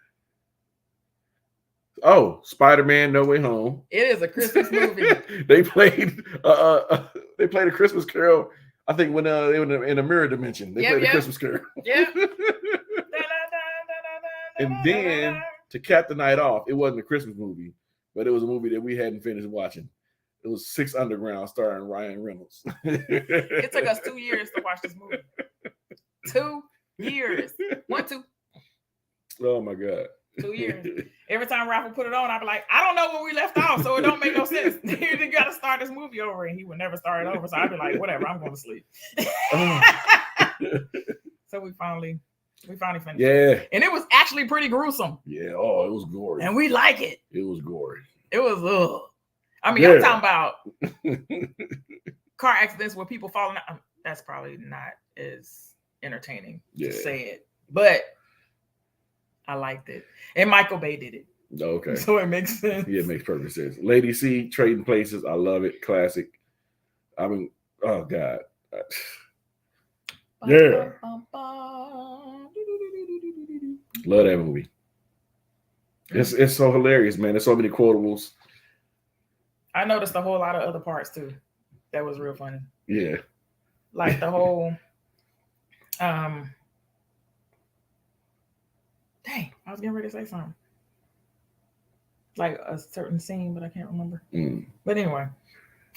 Oh, Spider-Man: No Way Home. It is a Christmas movie. They played a Christmas Carol. I think when they were in a mirror dimension, they played a Christmas Carol. Yeah. And then to cap the night off, it wasn't a Christmas movie, but it was a movie that we hadn't finished watching. It was Six Underground, starring Ryan Reynolds. It took us 2 years to watch this movie. 2 years. 1, 2. Oh my God. 2 years. Every time Ralph would put it on, I'd be like, I don't know where we left off, so it don't make no sense. You got to start this movie over, and he would never start it over. So I'd be like, whatever, I'm going to sleep. So we finally finished. Yeah. And it was actually pretty gruesome. Yeah. Oh, it was gory. And we like it. It was gory. It was I mean, I'm talking about car accidents where people falling out. That's probably not as entertaining to say it, but I liked it. And Michael Bay did it. Okay. So it makes sense. Yeah, it makes perfect sense. Lady C, Trading Places. I love it. Classic. I mean, oh God. Yeah. Love that movie. It's so hilarious, man. There's so many quotables. I noticed a whole lot of other parts too. That was real funny. Yeah. Like the whole dang, I was getting ready to say something. Like a certain scene, but I can't remember. But anyway,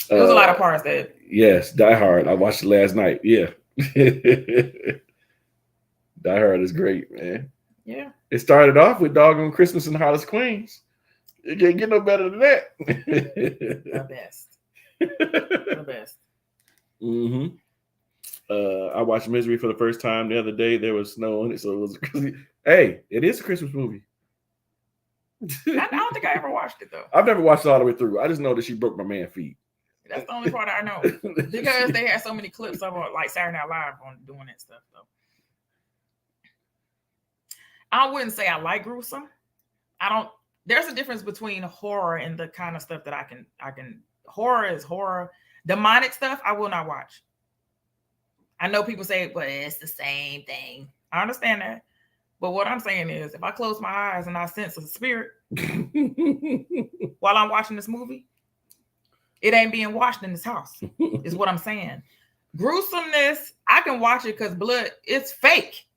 there was a lot of parts that. Yes, Die Hard. I watched it last night. Yeah. Die Hard is great, man. Yeah. It started off with doggone Christmas and Hollis Queens. It can't get no better than that. The best. The best. Mm-hmm. I watched Misery for the first time the other day. There was snow in it, so it was. Hey, it is a Christmas movie. I don't think I ever watched it though. I've never watched it all the way through. I just know that she broke my man's feet. That's the only part I know because they had so many clips of like Saturday Night Live on doing that stuff though. I wouldn't say I like gruesome. I don't. There's a difference between horror and the kind of stuff that I can. Horror is horror. Demonic stuff I will not watch. I know people say, but it's the same thing. I understand that. But what I'm saying is, if I close my eyes and I sense a spirit while I'm watching this movie, it ain't being watched in this house, is what I'm saying. Gruesomeness, I can watch it because blood, it's fake.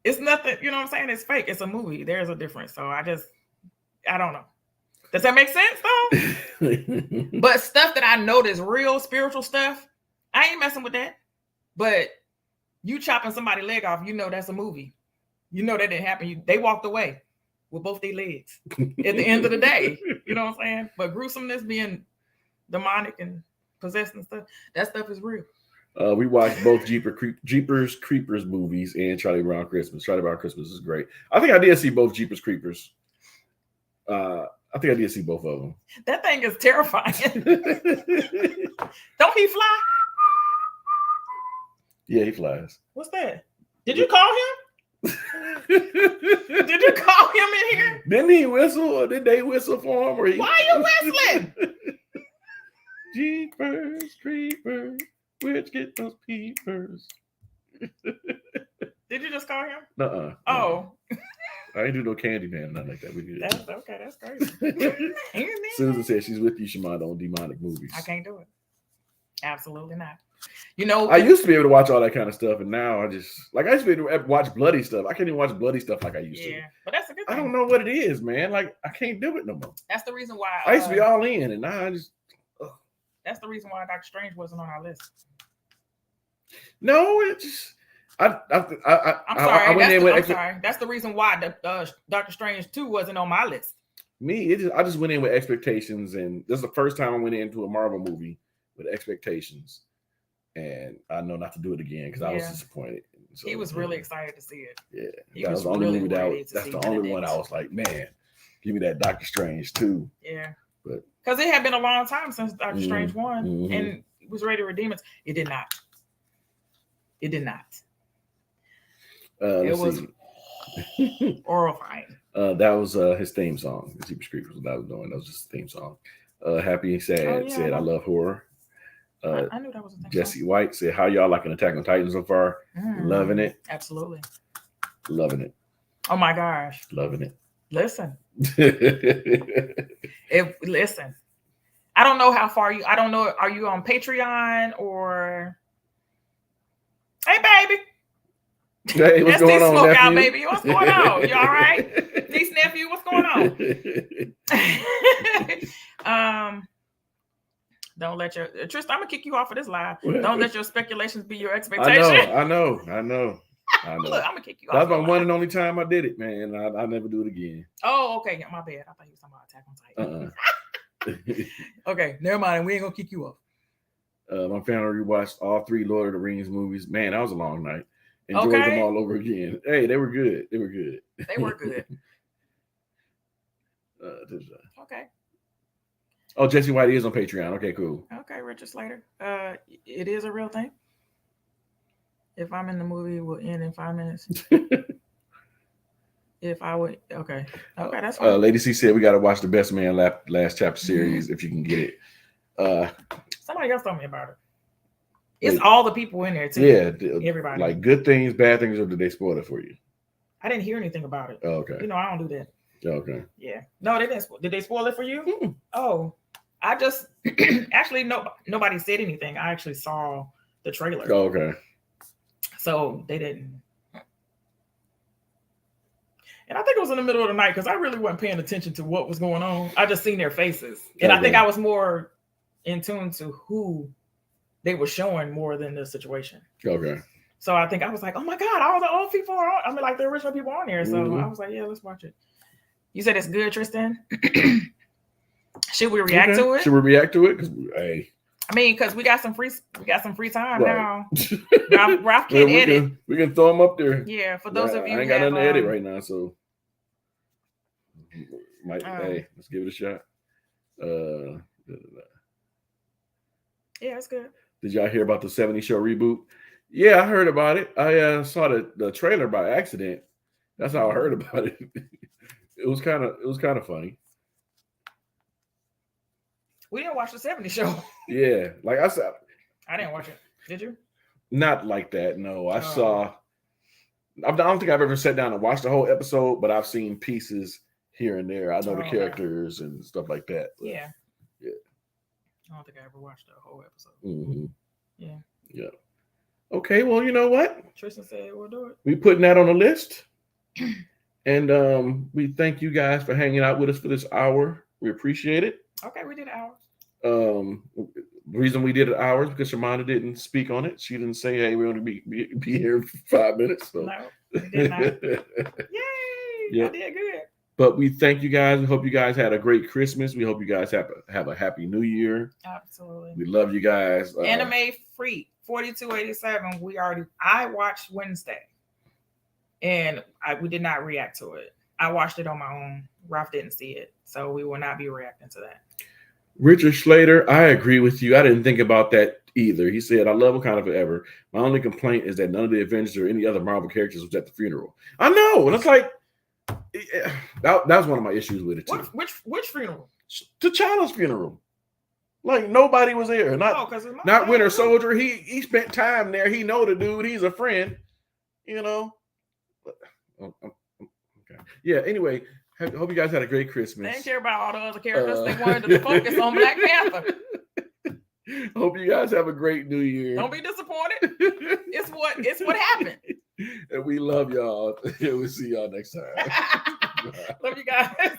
It's nothing, you know what I'm saying? It's fake. It's a movie. There's a difference. So I don't know. Does that make sense though? But stuff that I know that's real spiritual stuff, I ain't messing with that. But you chopping somebody's leg off, you know that's a movie. You know that didn't happen. They walked away with both their legs at the end of the day. You know what I'm saying? But gruesomeness, being demonic and possessed and stuff, that stuff is real. We watched both Jeepers Creepers movies and Charlie Brown Christmas. Charlie Brown Christmas is great. I think I did see both Jeepers Creepers. I think I did see both of them. That thing is terrifying. Don't he fly? Yeah, he flies. What's that? Did you call him? Did you call him in here? Didn't he whistle, or did they whistle for him? Or why are you whistling? Jeepers Creepers, where'd you get those peepers? Did you just call him? Nuh-uh. Oh. I ain't do no Candyman, nothing like that. We did. That's okay. That's crazy. Susan said she's with you, Shimon, on demonic movies. I can't do it. Absolutely not. You know, I used to be able to watch all that kind of stuff, and now I used to be able to watch bloody stuff. I can't even watch bloody stuff like I used to. Yeah, but that's a good thing. I don't know what it is, man. Like, I can't do it no more. That's the reason why I used to be all in, and now I just. That's the reason why Dr. Strange wasn't on our list. No, it just. I'm sorry. I'm sorry. That's the reason why the Doctor Strange 2 wasn't on my list. I just went in with expectations, and this is the first time I went into a Marvel movie with expectations, and I know not to do it again because I was disappointed. So, he was really excited to see it. Yeah, that was the only movie that's the only one I was like, man, give me that Doctor Strange 2. Yeah, but because it had been a long time since Doctor Strange 1, and it was ready to redeem it. It did not. It did not. It was horrifying. That was his theme song. The Jeepers Creepers, what I was doing. That was just a theme song. Happy and Sad said, I love horror. I knew that was a thing. Jesse White said, how y'all liking Attack on Titan so far? Loving it. Absolutely. Loving it. Oh my gosh. Loving it. Listen. Listen. I don't know how far I don't know. Are you on Patreon or? Hey, baby. Hey, what's going on, nephew? Out, baby. What's going on? You all right? Niece, nephew, what's going on? Don't let your Tristan, I'm gonna kick you off of this live. Don't let your speculations be your expectation. I know. Look, I'm gonna kick you off. That's my one and only time I did it, man. I'll never do it again. Oh, okay. Yeah, my bad. I thought you was talking about Attack on Titan. Okay, never mind. We ain't gonna kick you off. My family rewatched all 3 Lord of the Rings movies. Man, that was a long night. Enjoyed them all over again. Hey, they were good. They were good. Okay. Oh, Jesse White is on Patreon. Okay, cool. Okay, Richard Slater. It is a real thing. If I'm in the movie, it will end in 5 minutes. If I would, okay, that's fine. Lady C said we got to watch the Best Man Last Chapter series if you can get it. Somebody else told me about it. It's all the people in there too. Yeah, everybody. Like good things, bad things, or did they spoil it for you? I didn't hear anything about it. Oh, okay. You know, I don't do that. Okay. Yeah. No, they didn't. Did they spoil it for you? Mm-mm. Oh, I just actually nobody said anything. I actually saw the trailer. Oh, okay. So they didn't. And I think it was in the middle of the night because I really wasn't paying attention to what was going on. I just seen their faces, and I think I was more in tune to who they were showing more than the situation. Okay. So I think I was like, oh my God, all the old people are on. I mean, like the original people on here. So I was like, yeah, let's watch it. You said it's good, Tristan. Should we react to it? Should we react to it? Because hey, I mean, because we got some free time right. now. Ralph can't edit. We can throw them up there. Yeah, for those of you, I ain't got nothing to edit right now, so hey, let's give it a shot. Yeah, it's good. Did y'all hear about the 70 Show reboot? Yeah, I heard about it. I saw the trailer by accident. That's how I heard about it. It was kind of funny. We didn't watch the 70 Show. Yeah, like I said, I didn't watch it. Did you? Not like that. No, I saw. I don't think I've ever sat down and watched the whole episode, but I've seen pieces here and there. I know the characters and stuff like that. Yeah. I don't think I ever watched the whole episode. Yeah. Okay, well, you know what? Tristan said we'll do it. We putting that on the list. And we thank you guys for hanging out with us for this hour. We appreciate it. Okay, we did an hour. The reason we did an hour is because Shamanda didn't speak on it. She didn't say, hey, we're going to be here for 5 minutes. So. No, we did not. Yay! Yeah. I did good. But we thank you guys. We hope you guys had a great Christmas. We hope you guys have a happy New Year. Absolutely. We love you guys. Anime Freak 4287. I watched Wednesday, and we did not react to it. I watched it on my own. Ralph didn't see it, so we will not be reacting to that. Richard Slater, I agree with you. I didn't think about that either. He said, I love Wakanda forever. My only complaint is that none of the Avengers or any other Marvel characters was at the funeral. I know, and it's like that was one of my issues with it too. Which funeral? T'Challa's funeral. Like nobody was there. Not Winter Soldier. He spent time there. He know the dude. He's a friend. You know. Okay. Yeah. Anyway, hope you guys had a great Christmas. They didn't care about all the other characters. They wanted to focus on Black Panther. Hope you guys have a great New Year. Don't be disappointed. It's what happened. And we love y'all. We'll see y'all next time. Love you guys.